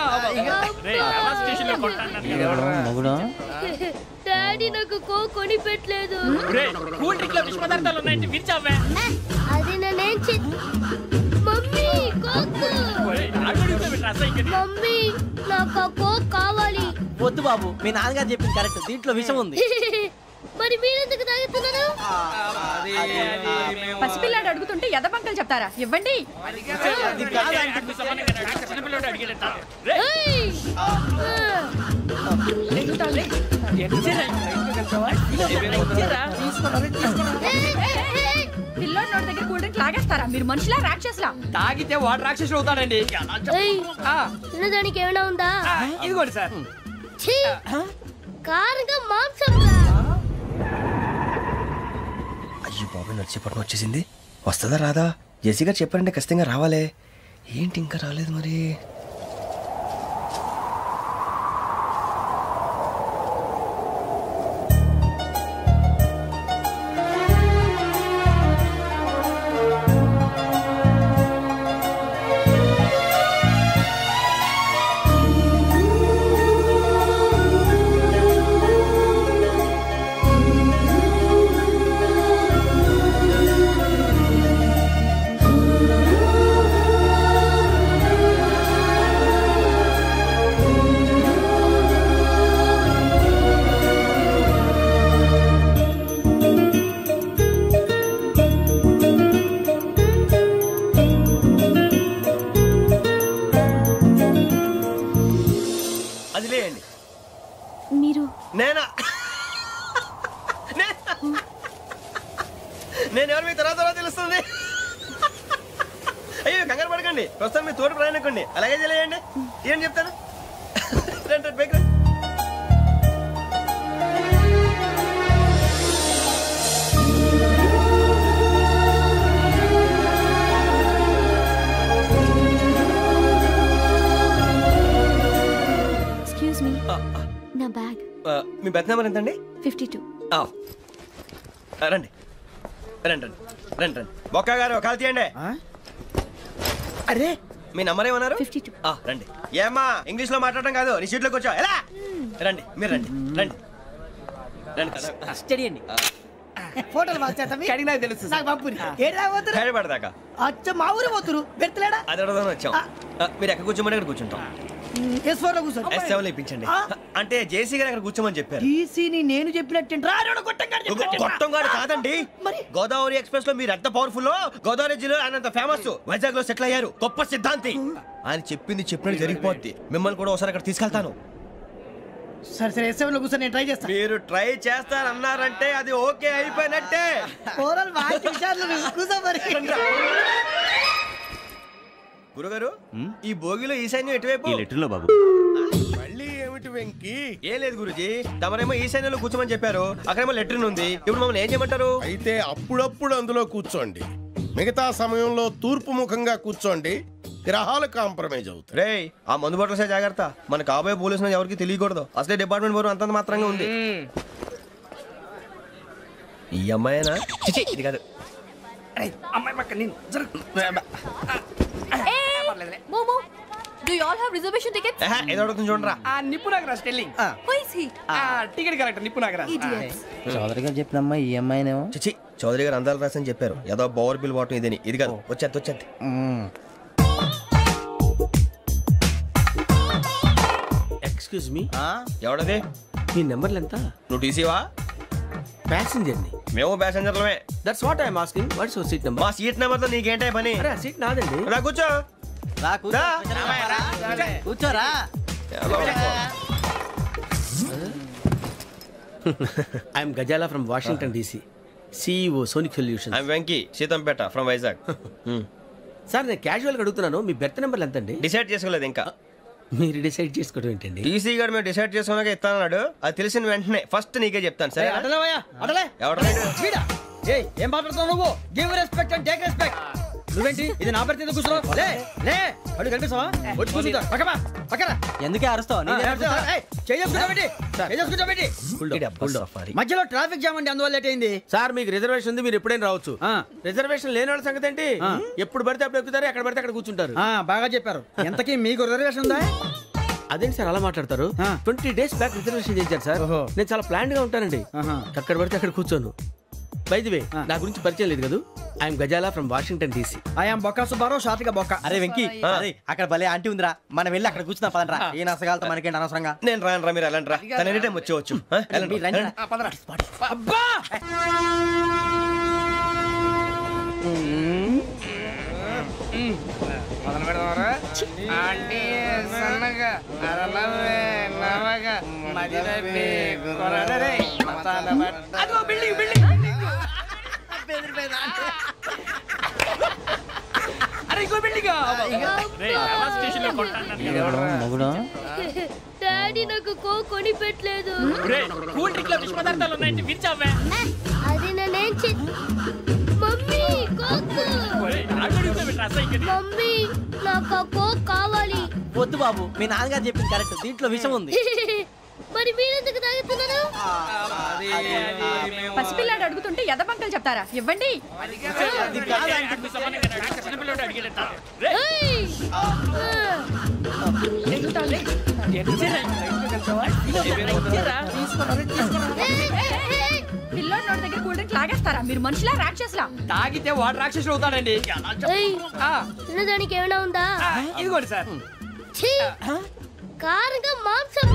Speaker 5: డాడీ నాకు కోక్ కొని పెట్టలేదు.
Speaker 7: కూల్ డ్రింక్ లో విష పదార్థాలు ఉన్నాయంటే విరిచావే.
Speaker 5: అది నేనేం మమ్మీ కోక్. మమ్మీ నాకు కోక్ కావాలి.
Speaker 1: వద్దు బాబు, మీ నాన్నగారు చెప్పింది కరెక్ట్, దీంట్లో విషయం ఉంది.
Speaker 5: మరి మీరెందుకు తాగుతున్నారు?
Speaker 10: పసిపిల్లాడు అడుగుతుంటే ఎదబంకలు చెప్తారా? ఇవ్వండి. పిల్లోడి నోటి దగ్గర కూల్ డ్రింక్ లాగేస్తారా? మీరు మనుషులా రాక్షసులా?
Speaker 2: తాగితే వాడు రాక్షసుడు అవుతాడండి.
Speaker 5: తినడానికి ఏమైనా ఉందా?
Speaker 2: ఇదిగోండి సార్.
Speaker 5: కారంగా మాంసం.
Speaker 1: అయ్యో బాబు, నడిచేపట్నం వచ్చేసింది. వస్తుందా రాదా? జెసి గారు చెప్పారంటే ఖచ్చితంగా రావాలే. ఏంటి ఇంకా రాలేదు మరి?
Speaker 5: మీరు
Speaker 1: నేనా? నేను ఎవరు మీ తర్వాత తెలుస్తుంది. అయ్యో కంగారు పడకండి, ప్రస్తుతం మీ తోటి ప్రయాణకండి. అలాగే తెలియండి. ఏం చెప్తాను. రండి బైక్ రండి.
Speaker 5: ఎక్స్క్యూజ్ మీ, నా బ్యాగ్.
Speaker 1: మీ బెత్ నెంబర్ ఎంతండి?
Speaker 5: 52.
Speaker 1: రండి రండి రండి రండి రండి. బొక్క గారు కాల్ తీయండి. అరే మీ నంబర్ ఏమన్నారు?
Speaker 5: 52.
Speaker 1: రండి. ఏమ్మా ఇంగ్లీష్ లో మాట్లాడడం కాదు, నీ సీట్లోకి వచ్చా. ఎలా రండి, మీరు రండి రండి రండి.
Speaker 8: స్టడీ అండి. ఫోటోలు
Speaker 2: కడిగినా తెలుసు.
Speaker 8: నాకు పంపుని ఏడాపోతారు
Speaker 1: హైదరాబాద్దాకా.
Speaker 8: అచ్చ మా ఊరు పోతురు పెడతలేడా?
Speaker 1: అది అడగదామని వచ్చాం. మీరు ఎక్కడ కూర్చోమని అక్కడ కూర్చుంటాం.
Speaker 8: S4 లో కూర్చో.
Speaker 1: S7 లో ఇప్పించండి. అంటే జేసీ గారు అక్కడ కూర్చోమని చెప్పారు.
Speaker 8: టీసీని నేను చెప్పినట్టు
Speaker 1: గొట్టంగాడు కాదండి. గోదావరి ఎక్స్ప్రెస్ లో మీరు ఎంత పవర్ఫుల్, గోదావరి జిల్లా ఆయన ఫేమస్. వైజాగ్ లో సెటిల్ అయ్యారు, గొప్ప సిద్ధాంతి. ఆయన చెప్పింది చెప్పినట్టు జరిగిపోద్ది. మిమ్మల్ని కూడా ఒకసారి అక్కడ తీసుకెళ్తాను.
Speaker 8: సరే సరే S7 లో కూర్చొని నేను ట్రై చేస్తాను.
Speaker 1: మీరు ట్రై చేస్తారన్నారంటే అది ఓకే అయిపోయినట్టే. గురుగారు, ఈ భోగిలో ఈశాన్యం ఎటువైపు?
Speaker 6: లెటర్లో బాబు.
Speaker 9: మళ్ళీ ఏమిటి వెంకీ?
Speaker 1: ఏం లేదు గురుజీ, తమరేమో ఈశాన్యంలో కూర్చోమని చెప్పారు, అక్కడేమో లెటర్ ఉంది. ఇప్పుడు మమ్మల్ని ఏం చేయమంటారు?
Speaker 9: అయితే అప్పుడప్పుడు అందులో కూర్చోండి, మిగతా సమయంలో తూర్పు ముఖంగా కూర్చోండి. గ్రహాలు కాంప్రమైజ్ అవుతాయి.
Speaker 1: రే ఆ మందు బట్టలసే జాగ్రత్త. మన కాబోయే పోలీసులు ఎవరికి తెలియకూడదు. అసలే డిపార్ట్మెంట్ బోరు అంతంత మాత్రంగా ఉంది. ఈ అమ్మాయినా? చిచి ఇది కాదు.
Speaker 2: అమ్మాయి పక్క నేను
Speaker 5: Momo, do you all have reservation tickets?
Speaker 1: ఏదో అడుగుతుంది చూడరా.
Speaker 2: నిప్పు Nagaraj telling.
Speaker 5: Who is he?
Speaker 2: Ticket correct నిప్పు నాగరాజ్.
Speaker 5: Idiots.
Speaker 8: చౌదరి గారు చెప్పినమ్మా ఈ అమ్మాయినేమో.
Speaker 1: చిచి చౌదరి గారు అందాలు రాసని చెప్పారు. ఏదో బోర్ బిల్ వాటం ఇదని. ఇది కాదు, వచ్చేది.
Speaker 4: Excuse me,
Speaker 1: ఎవడది?
Speaker 4: మీ నెంబర్లు ఎంత?
Speaker 1: నువ్వు టీసీవా?
Speaker 4: ప్యాసింజర్ ని.
Speaker 1: మేము ప్యాసెంజర్లమే.
Speaker 4: That's what I'm asking. What's your seat number?
Speaker 1: మా సీట్ నెంబర్ తో నీకేంటే పని?
Speaker 4: అరే సీట్ నాదండి.
Speaker 1: రా కూర్చో.
Speaker 8: కూర్చోరా.
Speaker 4: I'm Gazala from Washington DC. CEO Sonic solution.
Speaker 1: I Venky Seethampeta from Vizag.
Speaker 4: Sir నేను క్యాజువల్గా అడుగుతున్నాను, మీ బెర్త్ నెంబర్లు ఎంత అండి?
Speaker 1: డిసైడ్ చేసుకోలేదు ఇంకా.
Speaker 4: మీరు డిసైడ్ చేసుకోవడం ఏంటండి?
Speaker 1: టీసీ గారు మేము డిసైడ్ చేసుకున్నాక ఇస్తానన్నాడు. అది తెలిసిన వెంటనే ఫస్ట్ నీకే చెప్తాను. సరే
Speaker 8: ఏం మాట్లాడుతున్నావు నువ్వు? Give respect and take respect. నువ్వేంటి ఇది నా పరిస్థితి కూర్చున్నావు? లే లే అడుగు కనిపిస్తావా? వచ్చి కూర్చుంటా. పక్కన
Speaker 2: ఎందుకే అరుస్తావు?
Speaker 8: మధ్యలో ట్రాఫిక్ జామ్ అండి, అందువల్ల లేట్ అయింది.
Speaker 4: సార్ మీకు రిజర్వేషన్ ఉంది, మీరు ఎప్పుడైనా రావచ్చు. రిజర్వేషన్ లేని వాళ్ళ సంగతి ఏంటి? ఎప్పుడు పడితే అప్పుడు ఎక్కుతారు, ఎక్కడ పడితే అక్కడ కూర్చుంటారు.
Speaker 8: బాగా చెప్పారు. ఎంతకీ మీకు రిజర్వేషన్ ఉందా?
Speaker 4: అదేంటి సార్ అలా మాట్లాడతారు? 20 days బ్యాక్ రిజర్వేషన్ చేశారు సార్. నేను చాలా ప్లాన్డ్ గా ఉంటానండి. అక్కడ పడితే అక్కడ కూర్చోను. బై ది వే, నా గురించి పరిచయం లేదు కదా. I'm Gazala from Washington DC.
Speaker 8: I'm Bokka Subbarao, షార్ట్గా బొక్క.
Speaker 2: అరే వెంకీ, అక్కడ భలే ఆంటీ ఉందిరా, మనం వెళ్ళి అక్కడ కూర్చున్నా పదనరా. ఏ నసగాలతో మనకేంటి అనవసరంగా.
Speaker 1: నేను రాను రా, మీరు వెళ్ళండి రా. తన ఎనీ టైం వచ్చేవచ్చు.
Speaker 8: అబ్బా
Speaker 5: డాడీ నాకు కొని పెట్టలేదు. అది నేనేం మమ్మీ మమ్మీ నాకు కోక్ కావాలి.
Speaker 2: వద్దు బాబు, మీ నాన్నగారు చెప్పింది కరెక్ట్, దీంట్లో విషయం ఉంది.
Speaker 5: మరి మీరెందుకు తాగుతున్నారు?
Speaker 10: పసిపిల్లాడు అడుగుతుంటే ఎదబంకలు చెప్తారా? ఇవ్వండి. పిల్లోడు నోటి దగ్గర కూల్ డ్రింక్ లాగేస్తారా? మీరు మనుషులా రాక్షసులా?
Speaker 2: తాగితే వాడు రాక్షసుడు అవుతాడండి.
Speaker 5: తినడానికి ఏమైనా ఉందా?
Speaker 2: ఇదిగోండి సార్.
Speaker 5: కారంగా మాంసం.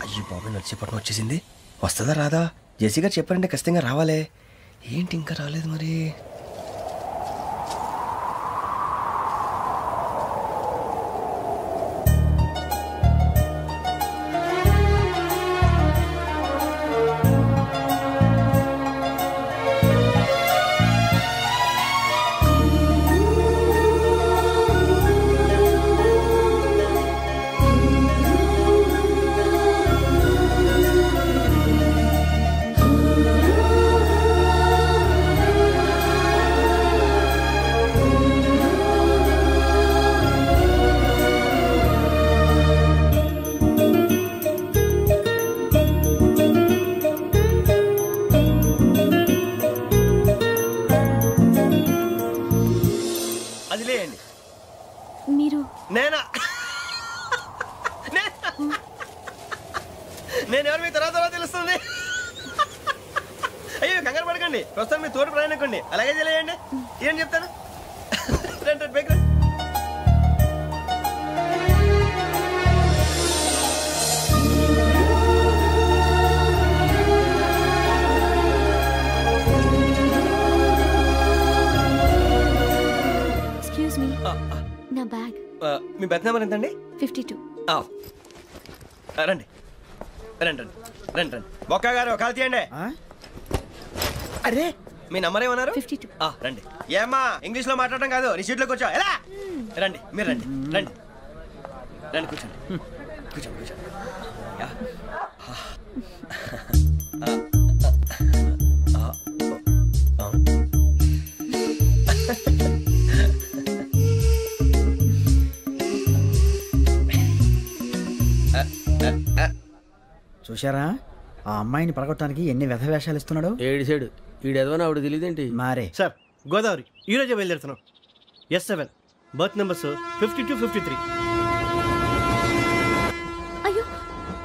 Speaker 1: అయ్యో బాబాయ్, నడిచేపట్నం వచ్చేసింది. వస్తుందా రాదా? జేసీ గారు చెప్పారంటే ఖచ్చితంగా రావాలే. ఏంటి ఇంకా రాలేదు మరి? నేను ఎవరు మీ తర్వాత తెలుస్తుంది. అయ్యో కంగారు పడకండి, ప్రస్తుతం మీ తోటి ప్రయాణకండి. అలాగే తెలియండి. ఏం చెప్తాను. రండి బైక్ రండి.
Speaker 5: ఎక్స్క్యూజ్ మీ, నా బ్యాగ్.
Speaker 1: మీ బెత్ నెంబర్ ఎంతండి?
Speaker 5: 52.
Speaker 1: రండి రండి రండి రండి రండి. బొక్క గారు కాల్ తీయండి. అరే మీ నంబర్ ఏమన్నారు?
Speaker 5: 52.
Speaker 1: రండి. ఏమ్మా ఇంగ్లీష్ లో మాట్లాడడం కాదు, నీ సీట్లో కూర్చో. ఎలా రండి, మీరు రండి రండి రండి, కూర్చోండి కూర్చోండి కూర్చోండి.
Speaker 8: చూశారా ఆ అమ్మాయిని పడగొట్టడానికి ఎన్ని వ్యధ వేషాలు ఇస్తున్నాడు.
Speaker 4: ఏడు సైడు ఈడు ఎదవని ఆవిడ తెలియదేంటి.
Speaker 8: మారే
Speaker 11: సార్ గోదావరి ఈరోజే బయలుదేరుతున్నాం. S7 berth numbers 52, 53.
Speaker 5: అయ్యో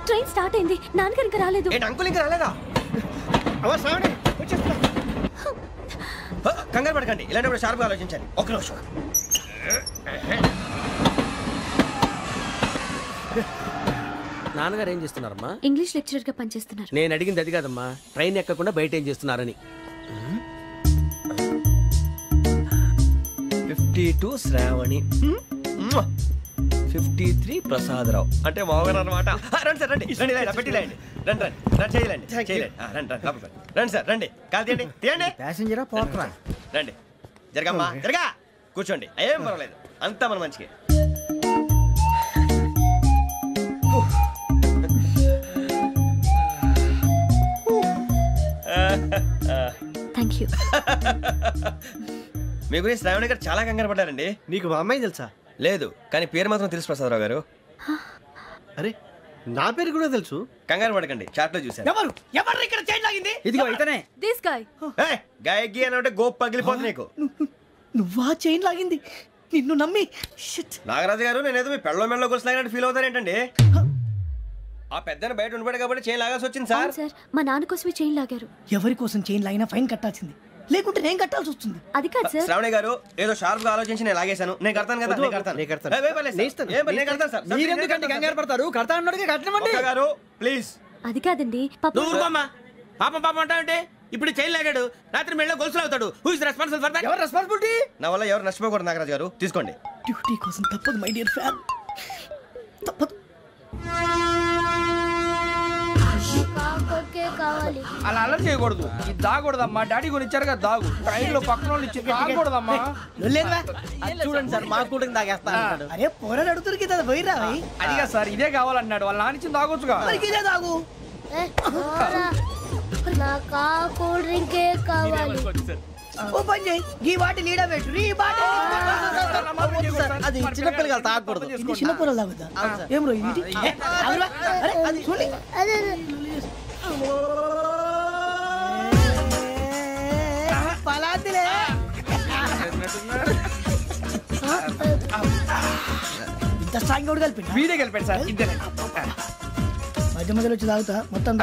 Speaker 5: ట్రైన్ స్టార్ట్ అయింది, నాన్నగారు ఇంకా రాలేదు.
Speaker 1: అంకుల్ ఇంకా రాలేదా? కంగారు పడకండి, ఇలాంటప్పుడు షార్ప్గా ఆలోచించండి. ఒక నిమిషం.
Speaker 4: నాన్నగారు ఏం చేస్తున్నారమ్మా?
Speaker 5: ఇంగ్లీష్ లెక్చరర్ గా పనిచేస్తున్నారు.
Speaker 4: నేను అడిగింది అది కాదమ్మా, ట్రైన్ ఎక్కకుండా బయట ఏం చేస్తున్నారని.
Speaker 1: 52 శ్రావణి, 53 ప్రసాదరావు అంటే మామగారు అనమాట. రండి సార్ రండి రండి ఇలా పెట్టి లేండి. రండి రండి రండి చేయలేండి చేయలేండి. రండి రండి లోపలికి రండి సార్ రండి. కాదు తీయండి తీయండి.
Speaker 8: ప్యాసింజరా పోట్రా.
Speaker 1: రండి జరగమ్మా జరగా కూర్చోండి. ఏం పర్వాలేదు అంతా మన మంచికి.
Speaker 5: Thank you.
Speaker 1: మీ గురించి శ్రావణి గారు చాలా కంగారు పడ్డారండి.
Speaker 11: నీకు మా అమ్మాయి తెలుసా?
Speaker 1: లేదు కానీ పేరు మాత్రం తెలుసు ప్రసాదరావు గారు.
Speaker 11: అరే నా పేరు కూడా తెలుసు.
Speaker 1: కంగారు పడకండి చాట్లో చూసాను.
Speaker 2: ఎవరు ఎవరు ఇక్కడ చైన్ లాగింది?
Speaker 8: ఇదిగో ఇతనే.
Speaker 5: This guy.
Speaker 1: గాయకి అని అంటే గోప్ పగిలిపోతుంది నీకు.
Speaker 2: నువ్వా చైన్ లాగింది? నిన్ను నమ్మి
Speaker 1: నాగరాజు గారు నేనేదో మీ పెళ్ళ మెళ్ళ గురిసిలాగినట్టు ఫీల్ అవుతారేంటండి? ఆ పెద్దని బయట ఉండిపోయాడు కాబట్టి చైన్ లాగాల్సి వచ్చింది సార్.
Speaker 5: సార్ మా నాన్న కోసమే చైన్ లాగారు.
Speaker 2: ఎవరి కోసం చైన్ లాగినా ఫైన్ కట్టాల్సింది, లేకుంటే నేను కట్టాల్సి వస్తుంది.
Speaker 5: అది కాదు సార్.
Speaker 1: శ్రావణి గారు ఏదో షార్ప్ గా ఆలోచించి నేను లాగేశాను. నేను కడతాను కదా. నేను కడతాను. నేను కడతాను సార్.
Speaker 8: మీరెందుకంటే కంగారు పడతారు? కడతా అన్నాడుగా కట్టమండి
Speaker 1: గారు ప్లీజ్.
Speaker 5: అది కాదండి
Speaker 4: పాపం పాపం అంటావంటే ఇప్పుడు చైన్ లాగాడు, రాత్రి మెళ్ళ గొలుసులు అవుతాడు. Who is responsible for that?
Speaker 2: ఎవరు రెస్పాన్సిబిలిటీ?
Speaker 1: నా వల్ల ఎవరు నష్టపోకూడదు నాగరాజు గారు. తీసుకోండి.
Speaker 2: డ్యూటీ కోసం తప్పదు మై డియర్ ఫ్యాన్, తప్పదు.
Speaker 12: అలా అలర్ చేయకూడదు. ఇది దాగకూడదమ్మా. డాడీ కొని ఇచ్చారు కదా దాగు. ట్రైన్ లో పక్కన వాళ్ళు ఇచ్చి దాగకూడదమ్మా.
Speaker 8: చూడండి సార్ మా కూడా తాగేస్తా.
Speaker 2: అరే పోరాడు అడుగుతారు కదా పోయిరా.
Speaker 12: అదిగా సార్ ఇదే కావాలన్నాడు. వాళ్ళ నాన్న ఇచ్చింది తాగొచ్చుగా.
Speaker 2: ఇదే తాగు.
Speaker 5: కూల్ డ్రింక్ కావాలి.
Speaker 2: ఓ పని చేయి, ఈ బాటి లీడ పెట్టు. ఈ బాటి
Speaker 8: అది చిన్నపిల్లలు తాగకూడదు.
Speaker 2: ఇది చిన్నపిల్లలు తాగుతా. ఏం రో ఇది? అది చూడండి. పలాతిలే. ఇంత స్ట్రాంగ్ కూడా కలిపి
Speaker 12: వీడే కలిపాడు సార్. ఇద్దరే
Speaker 2: మధ్య మధ్యలో వచ్చి తాగుతా. మొత్తం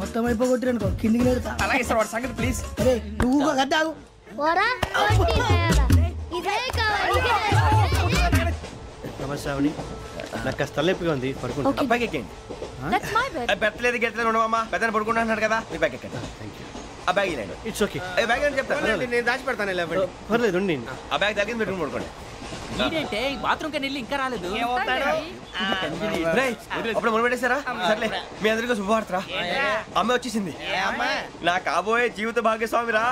Speaker 2: మొత్తం అయిపోగొట్టి అనుకో కిందికి నేడుతా.
Speaker 12: అలాగే సార్ వాడి సంగతి ప్లీజ్.
Speaker 2: అరే నువ్వు కదా తాగు.
Speaker 11: నమస్తే శ్రావణి, నాకు కాస్త తలెప్పిగా ఉంది, పడుకుంటా.
Speaker 1: అబ్బాయికి ఎక్కండి. పెట్టలేదు గెట్టలేదు ఉండమమ్మా. పెద్దని పడుకుంటున్నాడు కదా. మీ బ్యాగ్ ఎక్కండి. ఆ బ్యాగ్ ఇలాండి.
Speaker 11: It's okay.
Speaker 1: బ్యాగ్ అని చెప్తాను.
Speaker 11: నేను దాచి పెడతాను. పర్లేదు ఉండి.
Speaker 1: ఆ బ్యాగ్ తగ్గింది పెట్టుకుని పడుకోండి.
Speaker 12: బాత్రూమ్ కి వెళ్ళి ఇంకా రాలేదు.
Speaker 1: అప్పుడు మొదలు పెట్టేశారా? సర్లే మీ అందరికీ శుభవార్తరా. అమ్మ వచ్చేసింది. నా కాబోయే జీవిత భాగ్యస్వామిరా.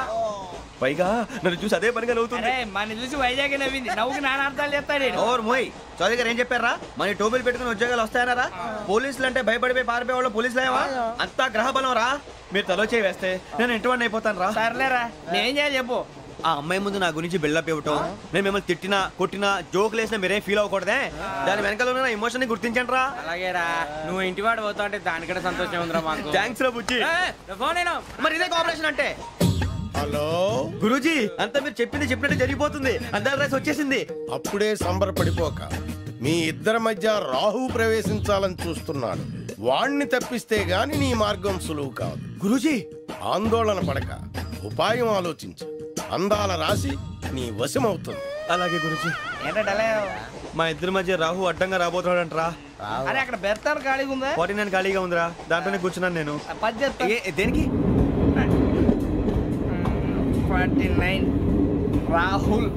Speaker 1: పైగా నన్ను చూసి అదే పనిగా నవ్వుతుంది.
Speaker 12: మన చూసి వైజాగ్ నవ్వింది. నవ్వుకి నాన్న అర్థాలు చెప్తాడు.
Speaker 1: ఓర్ మోయ్ చౌదరి గారు ఏం చెప్పారా? మన టోబీలు పెట్టుకుని ఉద్యోగాలు వస్తాయనరా? పోలీసులు అంటే భయపడిపోయి పారిపోయే వాళ్ళు పోలీసులేవా? అంతా గ్రహ బలం రా. మీరు తలో చేయి వేస్తే నేను ఇంటివాడిని అయిపోతాను రా.
Speaker 12: సర్లేరా నేనేం చేయాలి చెప్పు.
Speaker 1: ఆ అమ్మాయి ముందు నా గురించి బిల్డప్ ఇవ్వటం, నేను మిమ్మల్ని తిట్టినా కొట్టినా జోకులు వేసినా మీరేం ఫీల్ అవ్వకూడదే. దాని వెనకాల ఉన్న ఎమోషన్ ని గుర్తించండి రా.
Speaker 12: అలాగేరా నువ్వు ఇంటివాడు పోతా అంటే దానికంటే సంతోషం ఉందిరా మాకు.
Speaker 1: థ్యాంక్స్ రా బుజ్జి.
Speaker 12: ఫోన్ అయినా
Speaker 1: మరి ఇదే కోఆపరేషన్ అంటే.
Speaker 9: హలో
Speaker 1: గురూజీ, అంతా మీరు చెప్పింది చెప్పినట్టు జరిగిపోతుంది. అందరి రైస్ వచ్చేసింది.
Speaker 9: అప్పుడే సంబరపడిపోక. మీ ఇద్దరి మధ్య రాహు ప్రవేశించాలని చూస్తున్నాడు. వాణ్ణి తప్పిస్తే గాని నీ మార్గం సులువు కాదు.
Speaker 1: గురూజీ
Speaker 9: ఆందోళన పడక ఉపాయం ఆలోచించు. అందాల రాశి నీ వశమవుతుంది.
Speaker 1: అలాగే గురూజీ.
Speaker 12: ఏంటంటే
Speaker 1: మా ఇద్దరి మధ్య రాహు అడ్డంగా రాబోతున్నాడంటరా.
Speaker 12: అరే అక్కడ బెర్తాను ఖాళీగా ఉందా?
Speaker 1: 49 ఖాళీగా ఉందిరా. దాంట్లోనే కూర్చున్నాను నేను. దేనికి?
Speaker 12: 49 రాహుల్.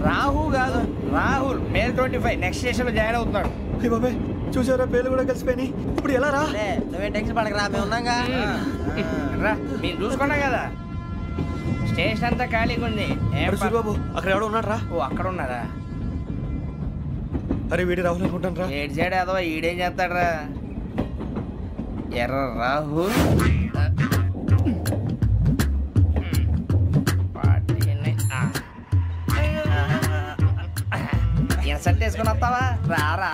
Speaker 12: రాహు కాదు రాహుల్. మే 25 నెక్స్ట్ స్టేషన్ లో జాయిన్ అవుతున్నాడు.
Speaker 1: బాబాయ్ చూసారా పేర్లు కూడా కలిసిపోయినాయి. ఇప్పుడు ఎలా రా?
Speaker 8: నువ్వేం టెన్షన్ పడకరా, మేము ఉన్నాగా.
Speaker 12: రా మీరు చూసుకున్నా కదా. స్టేషన్ అంతా ఖాళీగా ఉంది.
Speaker 1: సూరిబాబు అక్కడ ఎవడో ఉన్నాడు రా.
Speaker 12: ఓ అక్కడ ఉన్నారా?
Speaker 1: అరే వీడి రాహుల్ అనుకుంటాను రా.
Speaker 12: ఏడు సైడ్ అదో ఈడేం చేస్తాడరా? ఎర్ర రాహుల్. ఇన్సర్ట్ వేసుకుని వస్తావా? రారా.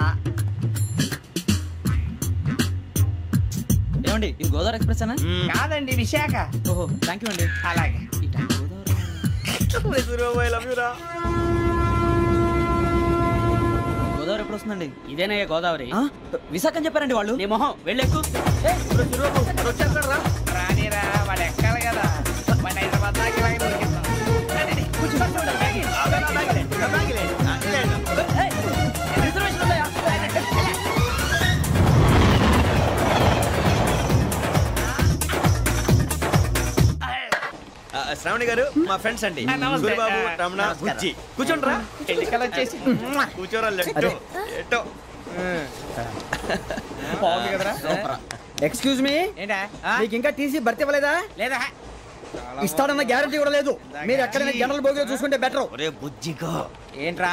Speaker 8: ఏమండి ఇది గోదావరి ఎక్స్ప్రెస్ అనా?
Speaker 12: కాదండి విశాఖ.
Speaker 8: ఓహో థ్యాంక్ యూ అండి.
Speaker 12: అలాగే
Speaker 8: గోదావరి ఎప్పుడు వస్తుందండి? ఇదేనయ్యా గోదావరి. విశాఖ అని చెప్పారండి వాళ్ళు. నీ మొహం వెళ్ళెక్కు.
Speaker 12: రానిరా వాడు ఎక్కాలి కదా. మన హైదరాబాద్ దాకా ఇలాగే దొరికిస్తాం.
Speaker 1: శ్రావణి గారు మా ఫ్రెండ్స్ అండి. గురుబాబు, రమణ, బుజ్జి. కూర్చోండిరా. కూర్చోరా.
Speaker 8: బాగుంది కదరా. ఎక్స్క్యూజ్ మీ, మీకు ఇంకా టీసీ భర్తీ ఇవ్వలేదా? లేదా. ఇస్తాడన్న గ్యారంటీ కూడా లేదు. మీరు ఎక్కడైనా జనరల్ బోగిలో చూసుకుంటే బెటర్. ఏంట్రా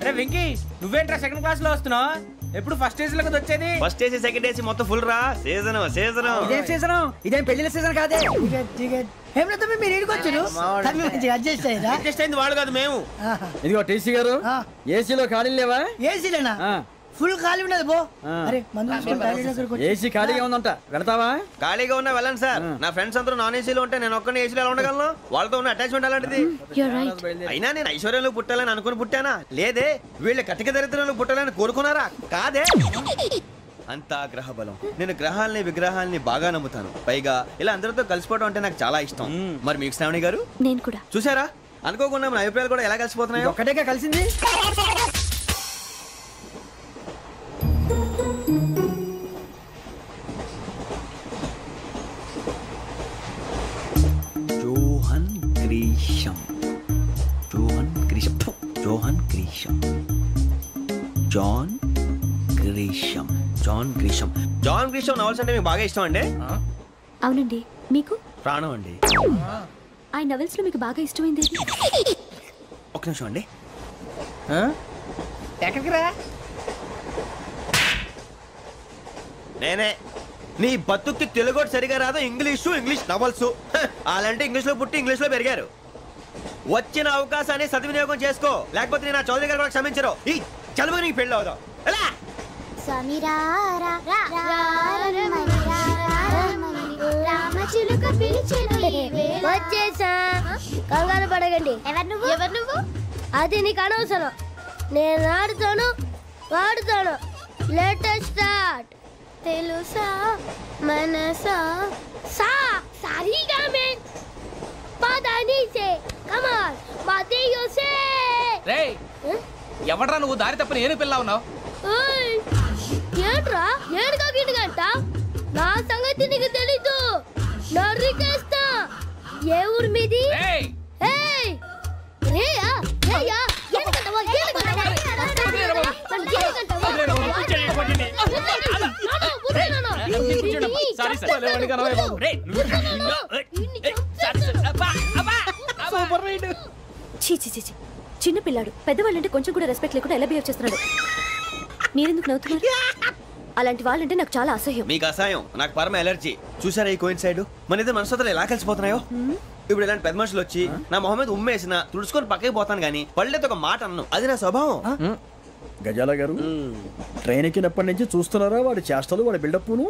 Speaker 8: అరే వెంకీ, నువ్వేంట్రా సెకండ్ క్లాస్ లో వస్తున్నావు? ఎప్పుడు ఫస్ట్ ఏసీ లో వచ్చేది?
Speaker 1: ఫస్ట్ ఏసీ సెకండ్ ఏసీ మొత్తం ఫుల్ రా. సీజన్
Speaker 8: ఇదేం సీజన్? ఇదేం పెళ్లిన సీజన్ కాదే. మీరు ఇడికొచ్చారు,
Speaker 1: అడ్జస్ట్ అయింది వాళ్ళు కాదు మేము.
Speaker 8: ఇదిగో టీసీ గారు, ఏసీలో ఖాళీ లేవా?
Speaker 13: ఏసీలేనా? ఫుల్ ఖాళీ ఉన్నది బో.
Speaker 8: ఏసీ ఖాళీగా ఉందంట, వెళ్తావా?
Speaker 1: ఖాళీగా ఉన్నా వెళ్ళండి సార్. నా ఫ్రెండ్స్ అందరూ నాన్ ఏసీలో ఉంటే నేను ఒక్కనే ఏసీలో ఎలా ఉండగలను? వాళ్ళతో ఉన్న అటాచ్మెంట్ అలాంటిది. అయినా నేను ఐశ్వర్యంలో పుట్టాలని అనుకుని పుట్టానా? లేదే. వీళ్ళ కటిక దరిద్రంలో పుట్టాలని కోరుకున్నారా? కాదే. అంతా గ్రహ బలం. నేను గ్రహాలని విగ్రహాలని బాగా నమ్ముతాను. పైగా ఇలా అందరితో కలిసిపోవడం అంటే నాకు చాలా ఇష్టం. మరి మీకు శ్రావణి గారు?
Speaker 5: నేను కూడా.
Speaker 1: చూసారా, అనుకోకుండా మన అభిప్రాయాలు కూడా ఎలా కలిసిపోతున్నాయి.
Speaker 8: ఒక్కటేగా కలిసింది.
Speaker 1: జాన్ గ్రీషమ్ నవల్స్ అంటే మీకు బాగా ఇష్టం అండి?
Speaker 5: అవునండి. మీకు?
Speaker 1: ప్రాణం అండి.
Speaker 5: ఆ నవల్స్ లో మీకు బాగా ఇష్టమైంది?
Speaker 1: ఒక్క నిమిషం అండి.
Speaker 8: ఎక్కడికి రా?
Speaker 1: నేనే. నీ బతుక్కి తెలుగు సరిగా రాదు, ఇంగ్లీష్ నవల్స్. అలాంటి ఇంగ్లీష్ లో పుట్టి ఇంగ్లీష్ లో పెరిగారు. వచ్చిన అవకాశాన్ని సద్వినియోగం చేసుకో, లేకపోతే నేను చౌదరి గారు కూడా క్షమించరు. ఈ చదువు నీకు పెళ్ళి అవుదాం.
Speaker 14: వచ్చేసా, కంగారు పడకండి. ఎవరు నువ్వు? అది నీకు అనవసరం. నేను ఆడుతాను, వాడుతాను. Latest start. తెలుసా మనసా సా సారీగా మెన్ పదనిసే కమాన్ మదేయోసే.
Speaker 12: రేయ్, ఎవడ్రా నువ్వు? దారి తప్పని ఏను పిల్ల ఉన్నావు?
Speaker 14: ఏంట్రా ఏడుగా గిడుగంట? నా సంగతి నీకు తెలీదు. నరికేస్తా. ఏ ఊరు మీది?
Speaker 5: చిన్న పిల్లాడు, పెద్దవాళ్ళంటే కొంచెం కూడా రెస్పెక్ట్ లేకుండా ఎలా బిహేవ్ చేస్తున్నాడు. మీరెందుకు నవ్వుతున్నారు? అలాంటి వాళ్ళంటే నాకు చాలా అసహ్యం.
Speaker 1: మీకు అసహ్యం, నాకు పరమ ఎలర్జీ. చూసారా ఈ కోయిన్సైడ్? మన ఇద్దరు మనసులో ఎలా కలిసిపోతున్నాయో. ఇప్పుడు ఇలాంటి పెద్ద మనుషులు వచ్చి నా మొహం మీద ఉమ్మేసిన తుడుచుకొని పక్కకి పోతాను కానీ పళ్ళేతో ఒక మాట అన్ను. అది నా స్వభావం.
Speaker 8: గజాల గారు, ట్రైన్ ఎక్కినప్పటి నుంచి చూస్తున్నారా వాడి చేష్టలు, వాడి బిల్డప్ను?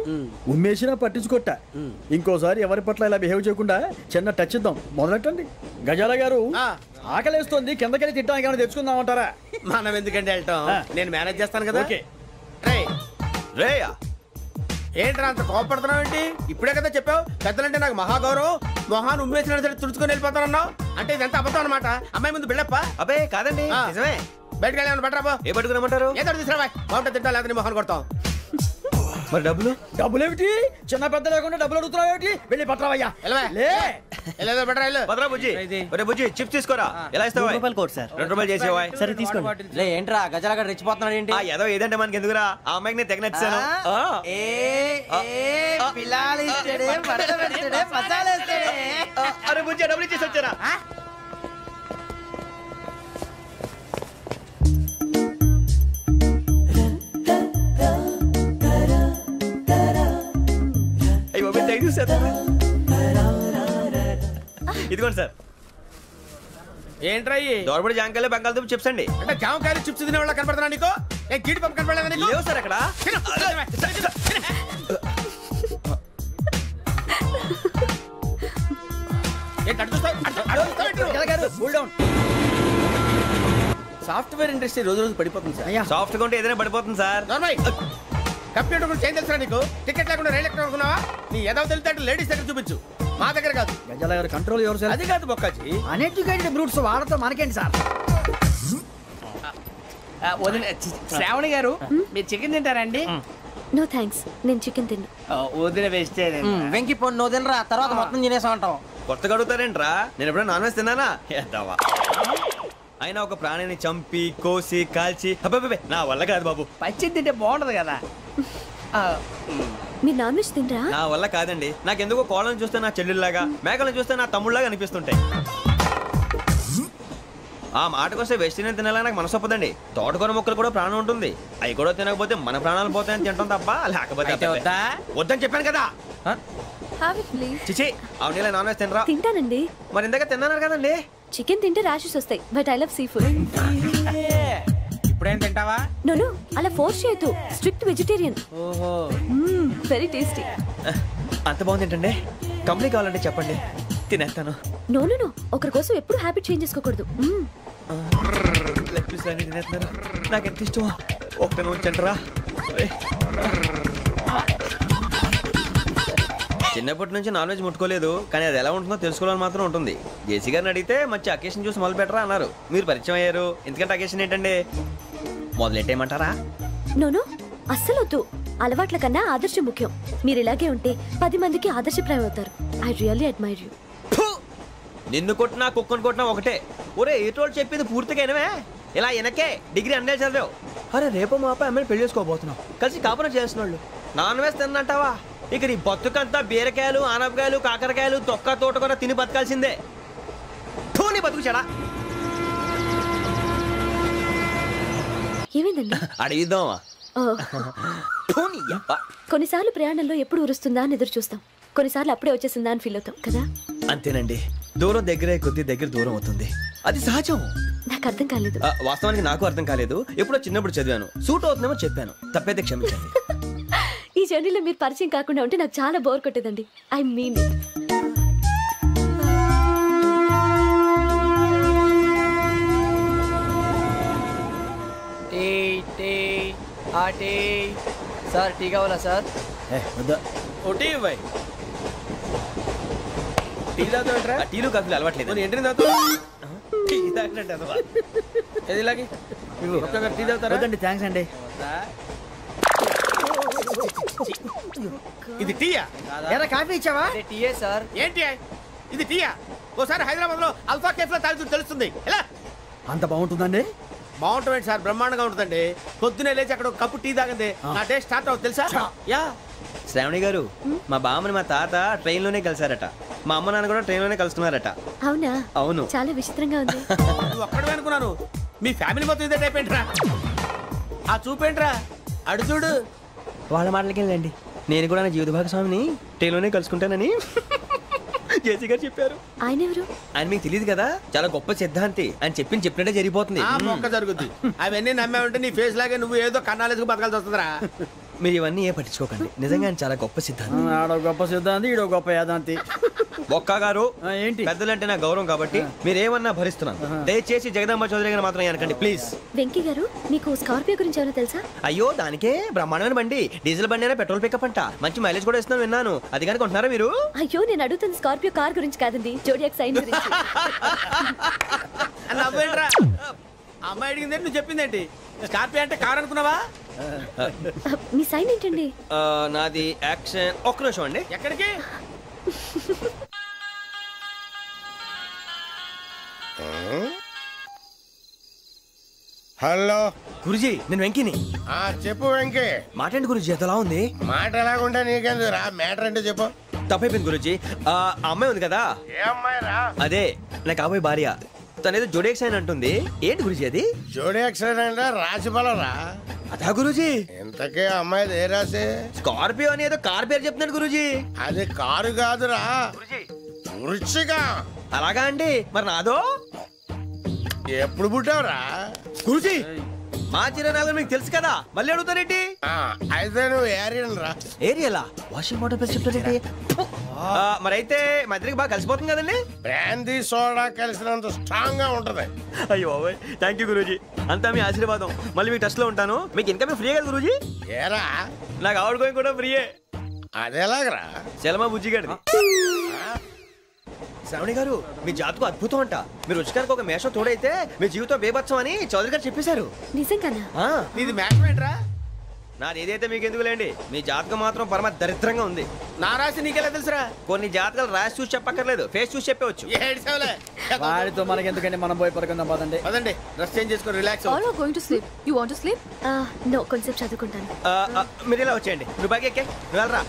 Speaker 8: ఉమ్మేసినా పట్టించుకోట. ఇంకోసారి ఎవరి పట్ల ఇలా బిహేవ్ చేయకుండా చిన్న టచ్ ఇద్దాం. మొదలెట్టండి. గజాల గారు, ఆకలేస్తుంది, కిందకెళ్ళి తిట్టడానికి ఏమైనా తెచ్చుకుందామంటారా?
Speaker 1: మనం ఎందుకంటే వెళ్తాం, నేను మేనేజ్ చేస్తాను కదా. ఏంట్రా అంత కోపడుతున్నావు ఏంటి? ఇప్పుడే కదా చెప్పావు పెద్దలంటే నాకు మహాగౌరవం, మొహాన్ని ఉమ్మేసిన తుడుచుకొని వెళ్ళిపోతానన్నావు. అంటే ఇదంతా అబద్ధం అనమాట. అమ్మాయి ముందు బిల్డప్ప? అబ్బే కాదండి, నిజమే. బయటకు వెళ్ళి పట్టరాబో. ఏ పట్టుకురమ్మంటారు? ఏదో తీసుకురా. బాగుంటుంది తింటా, లేదా మొహాన్ని కొడతాం. మరి డబ్బులు ఏమిటి? చిన్న పెద్ద లేకుండా డబ్బులు అడుగుతున్నావు ఏమిటి? వెళ్ళి పట్టరావయ్యా. బుజ్జి చిప్స్ తీసుకోరా. ఎలా ఇస్తావా? ₹2 చేసేవా? సరే తీసుకోండి.
Speaker 8: ఏంట్రా గజాల రెచ్చిపోతున్నాడు ఏంటి?
Speaker 1: ఏదో ఏదంటే మనకి ఎందుకురా, ఆ అమ్మాయికి నేను తెగ నచ్చాను. అరే బుజ్జి డబ్బులు ఇచ్చేసి వచ్చారా? ఇదిగోండి సార్. ఏంట్రా దోరబడి జామకాయలు బంగాళదుంప చిప్స్ అండి. అంటే జామకాయలు చిప్స్ తినే వాళ్ళ కనపడుతున్నా నీకు? జీడిపప్పు కనపడలేదా నీకు? లేవు సార్ అక్కడ.
Speaker 2: సాఫ్ట్వేర్ ఇండస్ట్రీ రోజు రోజు పడిపోతుంది సార్.
Speaker 1: సాఫ్ట్ గా ఉంటే ఏదైనా పడిపోతుంది సార్. కంప్యూటర్ గురించి ఏం తెలుసా నీకు? టికెట్ లేకుండా రైలు ఎక్కడ అనుకున్నావా? నీ ఏదో తెలితే లేడీస్ దగ్గర చూపించు, మా దగ్గర కాదు.
Speaker 2: గజాల గారు కంట్రోల్ ఎవరు సార్?
Speaker 1: అది కాదు బొక్కాజీ,
Speaker 2: అన్ఎడ్యుకేటెడ్ బ్రూట్స్ వాడతో మనకేంటి సార్?
Speaker 12: శ్రావణి గారు, మీరు చికెన్ తింటారండి?
Speaker 5: నో థ్యాంక్స్, నేను చికెన్ తిన్నా.
Speaker 12: వదిన వేస్తే
Speaker 8: వెంకి పొన్ను నువ్వు తినరా, తర్వాత మొత్తం తినేసా ఉంటాం.
Speaker 1: కొత్తగా అడుగుతారేంట్రా? నేను ఎప్పుడైనా నాన్ వెజ్ తిన్నానా? ఎద్దావా. అయినా ఒక ప్రాణిని చంపి కోసి కాల్చి అబ్బబ్బే నా వల్ల కాదు బాబు.
Speaker 2: పచ్చి తింటే బాగుంటది కదా.
Speaker 5: మీరు నాన్ వెజ్ తినరా?
Speaker 1: నా వల్ల కాదండి. నాకెందుకో కోళ్ళని చూస్తే నా చెల్లెళ్ళలాగా, మేకలను చూస్తే నా తమ్ముళ్ళలాగా అనిపిస్తుంటాయి. ఆ మాటకొస్తే వెజిటేరియన్ తినాలని నాకు మనసు ఒప్పదండి. తోటకూర మొక్కలు కూడా ప్రాణం ఉంటుంది. అవి కూడా తినకపోతే మన ప్రాణాలు పోతాయని తింటాం తప్ప లేకపోతే వద్దని చెప్పాను కదా. చిచి అవునీ నాన్ వెజ్ తినరా?
Speaker 5: తింటానండి.
Speaker 1: మరి ఇందాక తిన్నాను కదండి.
Speaker 5: చికెన్ తింటే ర్యాషెస్ వస్తాయి, but I love sea food.
Speaker 12: ఇప్పుడేం తింటావా?
Speaker 5: నో అలా ఫోర్స్ చేయొద్దు. Strict vegetarian.
Speaker 2: ఓహో
Speaker 5: వెరీ టేస్టీ.
Speaker 1: అంత బాగుంది ఏంటండి? కంప్లీట్ కావాలంటే చెప్పండి, తినేస్తాను.
Speaker 5: నో ఒకరి కోసం ఎప్పుడు హ్యాబిట్ చేంజ్ చేసుకోకూడదు.
Speaker 1: లెగ్ పీస్ అన్ని తినేస్తున్నారు. నాకు ఎంత ఇష్టం. ఒకటే ఉంచండిరా. చిన్నప్పటి నుంచి నాన్ వెజ్ ముట్టుకోలేదు, కానీ అది ఎలా ఉంటుందో తెలుసుకోవాలని మాత్రం ఉంటుంది. జేసీ గారిని అడిగితే మంచి అకేషన్ చూసి మొదలు పెట్టరా అన్నారు. మీరు పరిచయం అయ్యారు. ఎందుకంటే అకేషన్ ఏంటండి? మొదలెట్టేయమంటారా?
Speaker 5: నో అస్సలు వద్దు. అలవాట్ల కన్నా ఆదర్శం ముఖ్యం. మీరు ఇలాగే ఉంటే 10 మందికి ఆదర్శప్రాయం అవుతారు. I really admire you.
Speaker 1: నిన్ను కొట్టినా కుక్కను కొట్టినా ఒకటే. ఒరే ఏటోళ్ళు చెప్పింది పూర్తిగా వినవే. ఇలా వెనకే డిగ్రీ అన్నే చదివావు. అరే రేపు మా అబ్బాయి అమ్మాయిని పెళ్లి చేసుకోబోతున్నావు. కలిసి కాపురం చేసిన వాళ్ళు నాన్ వెజ్ తిన్నంటావా? ఇక నీ బతుకంతా బీరకాయలు, ఆనపకాయలు, కాకరకాయలు, తొక్క తోట కూడా తిని బతకాల్సిందే. నీ బతుకు చెడా.
Speaker 5: ఏమైందండి?
Speaker 1: అడిగిద్దామా?
Speaker 5: కొన్నిసార్లు ప్రయాణంలో ఎప్పుడు ఉరుస్తుందా అని ఎదురు చూస్తాం. కొన్నిసార్లు అప్పుడే వచ్చేసిందా అని ఫీల్ అవుతాం కదా.
Speaker 1: అంతేనండి. దూరం దగ్గరే కొద్ది దగ్గర దూరం అవుతుంది. అది సహజం.
Speaker 5: నాకు అర్థం కాలేదు.
Speaker 1: వాస్తవానికి నాకు అర్థం కాలేదు. ఎప్పుడో చిన్నప్పుడు చదివాను. సూట్ అవుతుందేమో చెప్పాను. తప్పైతే క్షమించండి.
Speaker 5: ఈ జర్నీలో మీరు పరిచయం కాకుండా ఉంటే నాకు చాలా బోర్ కొట్టేదండి. ఐ మీన్
Speaker 2: సార్ టీ కావాలా సార్?
Speaker 1: టీ తాగుతావుట్రా? టీలు కాఫీలు అలవాట్లేదు. ఏంటి తాగుతావు? టీ తాగినట్టు అదవా. ఏది ఇలాగే టీ తాగుతారా?
Speaker 2: వద్దండి, థ్యాంక్స్ అండి.
Speaker 12: ఇది టీయా?
Speaker 8: ఎరా కాఫీ ఇచ్చావా?
Speaker 2: టీయే సార్.
Speaker 12: ఏంటి ఇది టీయా? ఓసారి హైదరాబాద్ లో అల్ఫా కేఫ్ లో తాగుతూ తెలుస్తుంది. ఎలా
Speaker 8: అంత బాగుంటుందండి?
Speaker 12: బాగుంటుంది సార్, బ్రహ్మాండంగా ఉంటుందండి. పొద్దునే లేచి అక్కడ ఒక కప్పు టీ తాగింది నా డే స్టార్ట్ అవుతుంది తెలుసా? యా
Speaker 1: శ్రావణి గారు, మా బామ్మని మా తాత ట్రైన్ లోనే కలిసారట. మా అమ్మ నాన్న కూడా ట్రైన్ లోనే కలుస్తున్నారట.
Speaker 5: అవునా?
Speaker 1: అవును.
Speaker 5: చాలా విచిత్రంగా ఉంది.
Speaker 12: నువ్వు ఒక్కడే అనుకున్నాను. మీ ఫ్యామిలీ మొత్తం ఇదే టైప్ ఏంట్రా? ఆ చూపేంట్రా? అడు చూడు.
Speaker 1: వాళ్ళ మాటలకి వెళ్ళండి. నేను కూడా నా జీవిత భాగస్వామిని ట్రైన్ లోనే కలుసుకుంటానని జేసీ గారు చెప్పారు.
Speaker 5: ఆయన ఎవరు?
Speaker 1: ఆయన మీకు తెలియదు కదా, చాలా గొప్ప సిద్ధాంతి అని చెప్పినట్టే జరిగిపోతుంది.
Speaker 12: మొక్క జరుగుద్ది. అవన్నీ నమ్మే ఉంటే నీ ఫేస్ లాగే నువ్వు ఏదో కన్నాలేసుకు బతకాల్సి వస్తుందిరా.
Speaker 1: మీరు ఇవన్నీ ఏ పట్టించుకోకండి. నిజంగా ఆయన చాలా గొప్ప సిద్ధాంతి.
Speaker 8: ఆడో గొప్ప సిద్ధాంతి, ఈడో గొప్ప యాదాంతి.
Speaker 1: ఒక్క గారు ఏంటి పెద్దలంటే నా గౌరవం కాబట్టి మీరేమన్నా భరిస్తున్నాను. దయచేసి జగదాంబ చౌదరి గారు మాత్రం అనకండి ప్లీజ్.
Speaker 5: వెంకీ గారు, మీకు స్కార్పియో గురించి ఏమైనా తెలుసా?
Speaker 1: అయ్యో దానికే బ్రహ్మాండమైన బండి. డీజిల్ బండి అయినా పెట్రోల్ పికప్ అంట. మంచి మైలేజ్ కూడా ఇస్తున్నాను విన్నాను. అది కానీ కొంటున్నారా మీరు?
Speaker 5: అయ్యో నేను అడుగుతుంది స్కార్పియో కార్ గురించి కాదండి, జోడియాక్ సైన్ గురించి.
Speaker 12: అమ్మాయి అడిగింది నువ్వు చెప్పిందేంటి? స్కార్పియో అంటే కార్ అనుకున్నావా?
Speaker 5: మీ సైన్ ఏంటండి?
Speaker 1: నాది యాక్షన్. ఒక్క నిమిషం అండి.
Speaker 12: ఎక్కడికి?
Speaker 9: హలో
Speaker 1: గురుజీ, నేను వెంకిని.
Speaker 9: చెప్పు వెంకీ.
Speaker 1: మాట ఏంటి గురుజీ ఎంతలా ఉంది?
Speaker 9: మాట ఎలాగుంటా నీకెందుకు రా, మ్యాటర్ అంటే చెప్పు.
Speaker 1: తప్పైపోయింది గురుజీ. ఆ అమ్మాయి ఉంది కదా,
Speaker 9: ఏ అమ్మాయి రా?
Speaker 1: అదే నా కాబోయే భార్య. తనేదో జోడియాక్ సైన్ అంటుంది. ఏంటి గురుజీ అది?
Speaker 9: జోడియాక్ సైన్ అంటే రాసి బలరా?
Speaker 1: అదా గురుజీ.
Speaker 9: ఇంతకే అమ్మాయి ఏ రాసి?
Speaker 1: స్కార్పియో అని ఏదో కార్ పేరు చెప్తున్నాడు గురుజీ.
Speaker 9: అది కారు కాదురా, వృచ్చిక.
Speaker 1: అలాగా అండి, మరి నాదో?
Speaker 9: ఎప్పుడు పుట్టావురా?
Speaker 1: గురుజీ మా చిరనాలు మీకు తెలుసు కదా, మళ్ళీ అడుగుతారేంటి?
Speaker 9: అయితే నువ్వు ఏరియన్ రా.
Speaker 1: ఏరియలా? వాషింగ్ వాటర్ ప్లస్ చెప్తారేంటి? మరైతే మా ఇద్దరికి బాగా కలిసిపోతుంది కదండి.
Speaker 9: బ్రాందీ సోడా కలిసినంత స్ట్రాంగ్ గా ఉంటది.
Speaker 1: అయ్యో థ్యాంక్ యూ గురూజీ, అంతా మీ ఆశీర్వాదం. మళ్ళీ మీకు టచ్ లో ఉంటాను. మీకు ఇన్కమ్ ఫ్రీ కదా గురూజీ?
Speaker 9: ఏరా
Speaker 1: నాకు ఆవిడ గోయింగ్ కూడా ఫ్రీయే.
Speaker 9: అదేలాగరా?
Speaker 1: చలమా బుజ్జి గారిది. శ్రావణి గారు, మీ జాతకు అద్భుతం అంట. మీరు రుచికారికి ఒక మేషం తోడైతే మీ జీవితం బేబత్సం అని చౌదరి గారు చెప్పేశారు.
Speaker 5: నిజంగానా?
Speaker 12: నీది మేషం ఏంట్రా?
Speaker 1: నాది ఏదైతే మీకు ఎందుకులేండి, మీ జాతకం మాత్రం పరమ దరిద్రంగా ఉంది.
Speaker 4: నా రాసి నీకెలా తెలుసురా?
Speaker 1: కొన్ని జాతకాలు రాసి చూసి చెప్పక్కర్లేదు, ఫేస్ చూసి చెప్పవచ్చు.
Speaker 8: వాడితో మనకి ఎందుకంటే మనం పోయి పడుకుందాం పదండి.
Speaker 4: పదండి, డ్రెస్ చేంజ్ చేసుకొని relax.
Speaker 5: All are going to sleep. You want to sleep? No, కొంచెం చదువుకుంటాను.
Speaker 1: మీరు ఇలా వచ్చేయండి. నువ్వు బాగా ఎక్కే, నువ్వు వెళ్ళరా.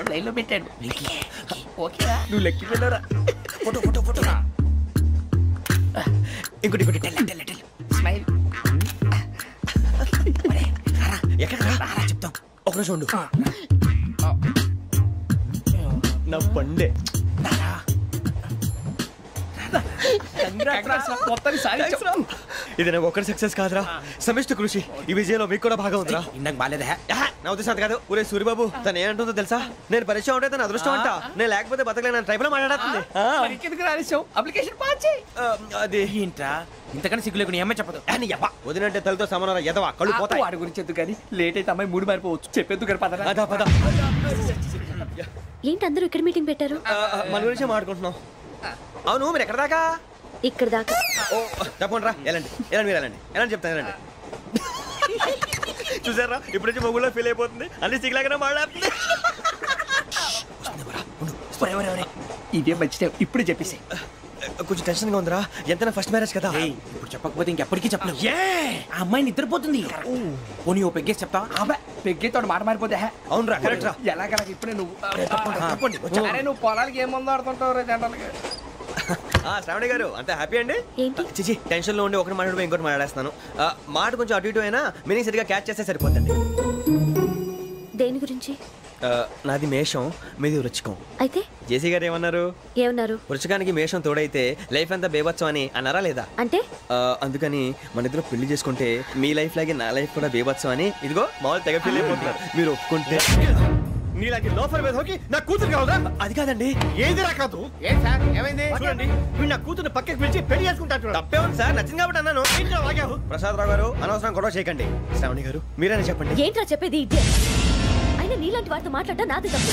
Speaker 12: లైన్లో పెట్టాడు. ఓకేరా,
Speaker 1: నువ్వు లెక్కి వెళ్ళరా. Photo photo photo. ఇంకోటి ఇంకోటి
Speaker 12: స్మైల్.
Speaker 1: ఎక్కడ చెప్తాం, ఒక రోజు ఉండు. నా పండే ఇది నాకు ఒక్కరి సక్సెస్ కాదురా, సమిష్టి కృషి. ఈ విజయంలో మీకు కూడా భాగం ఉందిరా.
Speaker 12: ఇందాక బాగాలేదా?
Speaker 1: నా ఉద్దేశం కాదు. ఊరే సూరిబాబు తను ఏమంటుందో తెలుసా? నేను పరిచయం ఉంటే తన అదృష్టం అంట, నేను లేకపోతే బతకలేను ట్రైబ్ లో మాట్లాడుతుంది.
Speaker 12: అప్లికేషన్ పాస్ చేయి.
Speaker 1: అది
Speaker 12: ఏంట్రా ఇంతకన్నా సిగ్గు లేకుండా ఏమై చెప్పదు.
Speaker 1: వదినంటే తలతో సమానం ఎదవా, కళ్ళు పోతాయి.
Speaker 12: వాడి గురించి ఎందుకు కానీ లేట్ అయితే అమ్మాయి మూడు మారిపోవచ్చు. చెప్పేందుకు కానీ పద.
Speaker 1: అదా పద.
Speaker 5: ఏంటి అందరూ ఇక్కడ మీటింగ్ పెట్టారు?
Speaker 1: మన గురించే మాట్లాడుకుంటున్నాం. అవును, మీరు ఎక్కడ దాకా?
Speaker 5: ఇక్కడ దాకా.
Speaker 1: ఓ తప్పకుండా రా, వెళ్ళండి వెళ్ళండి, మీరు వెళ్ళండి వెళ్ళండి, చెప్తాను వెళ్ళండి. చూసారా, ఇప్పుడు నుంచి మొగుల్లో ఫీల్ అయిపోతుంది, అన్ని సిగ్లాగానే మాట్లాడుతుంది.
Speaker 12: ఇదే మంచి టైం, ఇప్పుడు చెప్పేసి.
Speaker 1: కొంచెం టెన్షన్ గా ఉందిరా, ఎంతైనా ఫస్ట్ మ్యారేజ్ కదా.
Speaker 12: ఇప్పుడు చెప్పకపోతే ఇంకెప్పటికీ చెప్పలేవు. ఆ అమ్మాయి నిద్రపోతుంది. పోనీ ఓ పెగ్గేసి చెప్తా. పెగ్గేతో మాట మారిపోతే.
Speaker 1: అవునురా, కరెక్ట్ రా.
Speaker 12: ఎలాగలా ఇప్పుడే నువ్వు అరే నువ్వు పొలాలకి ఏముందో ఆడుతుంటావు రే జనరల్గా.
Speaker 1: శ్రావణి గారు అంత హ్యాపీ అండి? చిచి టెన్షన్ లో ఉండి ఒకటి మాట్లాడిపోయి ఇంకోటి మాట్లాడేస్తాను. మాట కొంచెం అటు ఇటు అయినా మీనింగ్ సరిగా క్యాచ్ చేస్తే సరిపోతుంది.
Speaker 5: దేని గురించి?
Speaker 1: నాది మేషం, మీది వృచ్చికం.
Speaker 5: అయితే
Speaker 1: జేసీ గారు ఏమన్నారు? వృచ్చికానికి మేషం తోడైతే లైఫ్ అంతా బేబత్సం అని అన్నారా లేదా?
Speaker 5: అంటే
Speaker 1: అందుకని మన ఇద్దరు పెళ్లి చేసుకుంటే మీ లైఫ్ లాగే నా లైఫ్ కూడా బేబత్సం అని, ఇదిగో మామూలు తెగ పెళ్లి అయిపోతున్నారు. మీరు ఒప్పుకుంటే నీలాంటి లోఫర్ మీద హోకి నా కూతురు కావదా? అది కాదండి.
Speaker 4: ఏది రాకాదు? ఏం సార్ ఏమైంది? చూడండి, వీడు నా కూతురు పక్కకి పిలిచి పెళ్లి చేసుకుంటాడు.
Speaker 1: తప్పే ఉంది సార్, నచ్చింది కాబట్టి అన్నాను. ప్రసాద్ రావు గారు అనవసరం గొడవ చేయకండి. శ్రావణి గారు మీరైనా చెప్పండి.
Speaker 5: ఏంట్రా చెప్పేది? అయినా నీలాంటి వారితో మాట్లాడటం నాది తప్పు.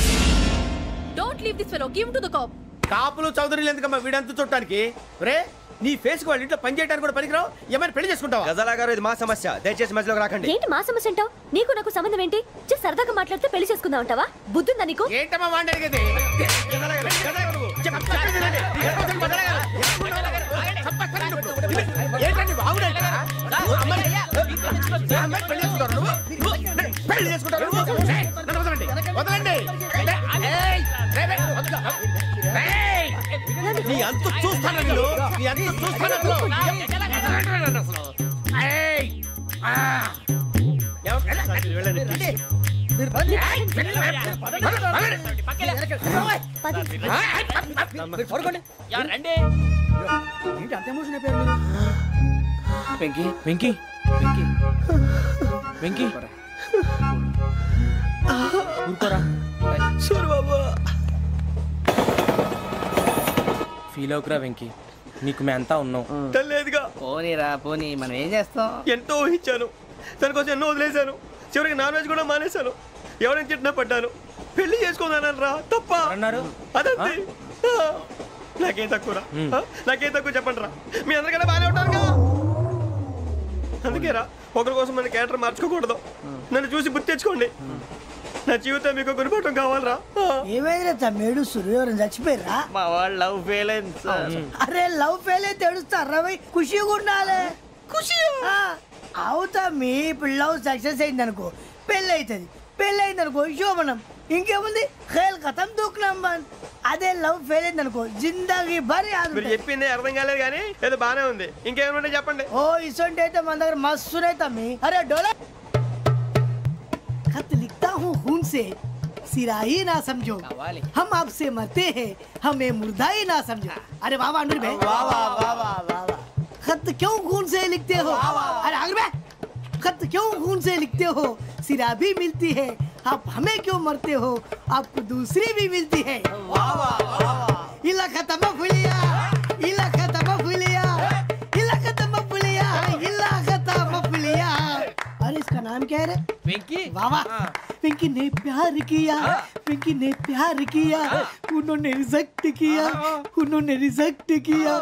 Speaker 5: Don't leave this fellow, give to the cop.
Speaker 4: కాపులు చౌదరులు ఎందుకమ్మా వీడంతా చూడటానికి? రే నీ ఫేస్ కు వాళ్ళ ఇంట్లో పని చేయడానికి కూడా పనికిరావు. ఏమైనా పెళ్లి చేసుకుంటావా?
Speaker 1: గజాలా గారు ఇది మా సమస్య, దయచేసి మధ్యలోకి రాకండి.
Speaker 5: ఏంటి మా సమస్య అంటావు? నీకు నాకు సంబంధం ఏంటి? సరదాగా మాట్లాడితే పెళ్లి చేసుకుందాం అంటావా? బుద్ధుందా నీకు?
Speaker 4: ఏంటమ్మా వాడి అడిగేది? ఏంటండి బాగుండండి పెళ్లి చేసుకుంటారు. వదలండి. నీ అంత చూస్తాను, నీ అంత చూస్తాను.
Speaker 12: వెంకీ వెంకీ వెంకీ వెంకీ ఊరుకోరా. ఫీల్ అవుకురా వెంకీ, నీకు మేము అంతా ఉన్నాం.
Speaker 1: తెలియదుగా.
Speaker 12: పోనీరా పోనీ, మనం ఏం చేస్తాం?
Speaker 1: ఎంతో ఊహించాను, తన కోసం ఎన్నో వదిలేశాను, చివరికి నాన్ వెజ్ కూడా మానేశాను. ఎవరైనా తిట్టినా పడ్డాను. పెళ్లి చేసుకున్నాను రా, తప్ప
Speaker 12: అన్నారు.
Speaker 1: అదంతే. నాకేం తక్కువరా, నాకేం తక్కువ చెప్పండి రా. మీ అందరికన్నా బాగానే ఉంటారుగా. అందుకేరా ఒకరి కోసం మన క్యారెక్టర్ మార్చుకోకూడదు. నన్ను చూసి గుర్తు తెచ్చుకోండి. నా జీవితం మీకు గురిపటం కావాలరా.
Speaker 13: ఏమైనా తమ్మేడు సూర్యవరం చచ్చిపోయిరా?
Speaker 12: మా వాళ్ళు లవ్ ఫెయిల్ అయింది సార్.
Speaker 13: అరే లవ్ ఫెయిల్ అయితే ఏడుస్తారా? ఖుషిగా ఉండాలి. ఖుషి అవుతా. మీ ఇప్పుడు లవ్ సక్సెస్ అయింది అనుకో, పెళ్ళి అవుతుంది. పెళ్ళి అయింది అనుకో శోభనం. ఇంకేముంది, ఖేల్ ఖతం దూకునాం బంద్. అదే లవ్ ఫెయిల్ అయింది అనుకో జిందాగీ భారీ.
Speaker 1: మీరు చెప్పింది అర్థం కాలేదు కానీ ఏదో బానే ఉంది. ఇంకేమంటే చెప్పండి.
Speaker 13: ఓ ఇసొంటి అయితే మన దగ్గర మస్తునే తమ్మి. అరే డోలా खत लिखता हूँ खून से, सिरा ही ना समझो, हम आपसे मरते हैं, हमें मुर्दा ही ना समझो. अरे वाह वाह अनुर भाई, वाह वाह वाह वाह वाह. खत क्यों खून से लिखते हो? अरे अनुर भाई, खत क्यों खून से लिखते हो? सिरा भी मिलती है, आप हमें क्यों मरते हो? आपको दूसरी भी मिलती है. वाह वाह वाह. इला खत्म फुलिया, इला खत्म फुलिया, इला खत्म फुलिया, इला खत्म फुलिया. अरे इसका नाम क्या है रे?
Speaker 12: వెంకీ
Speaker 13: वाह वाह पिंकी ने प्यार किया पिंकी ने प्यार किया उन्होंने रिजेक्ट किया उन्होंने रिजेक्ट किया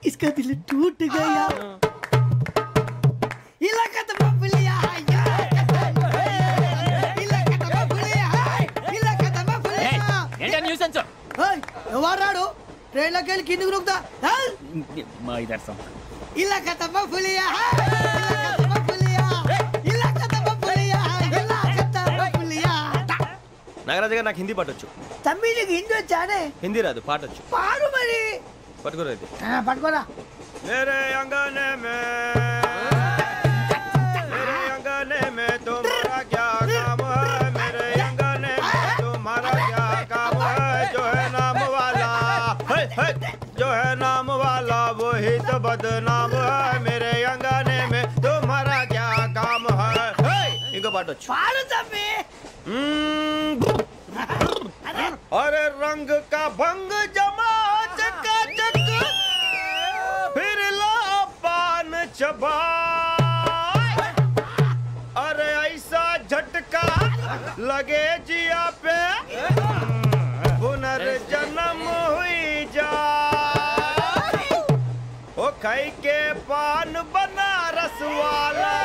Speaker 13: इसका दिल टूट गया इलाका तो बबलिया
Speaker 12: ఏంటా న్యూసెన్స్
Speaker 13: ఎవరు రాడు ట్రైన్ లోకి వెళ్ళి కిందికి నొక్కుతా
Speaker 12: మా ఇదర్శం
Speaker 13: ఇలాకా तो बबलिया इलाका तो बबलिया इलाका तो बबलिया इलाका तो बबलिया
Speaker 1: నాగరాజు గారు నాకు హిందీ పాటొచ్చు.
Speaker 13: తమ్మి నీకు హిందీ వచ్చానే?
Speaker 1: హిందీ రాదు, పాటొచ్చు.
Speaker 13: పాడు మరి.
Speaker 1: పట్టుకోరా ఇది.
Speaker 13: పట్టుకోరా.
Speaker 1: मेरे अंगने में तुम्हारा क्या काम है मेरे अंगने में तुम्हारा क्या काम है जो है नाम वाला जो है नाम वाला वही तो बदनाम है मेरे अंगने में तुम्हारा क्या काम है इनको पाटो
Speaker 13: पाड़ो तम्मी
Speaker 1: अरे रंग का भंग जमा चकाचक फिर ला पान चबा अरे ऐसा झटका लगे जिया पे पुनर्जन्म हुई जा ओ खाई के पान बनारस वाला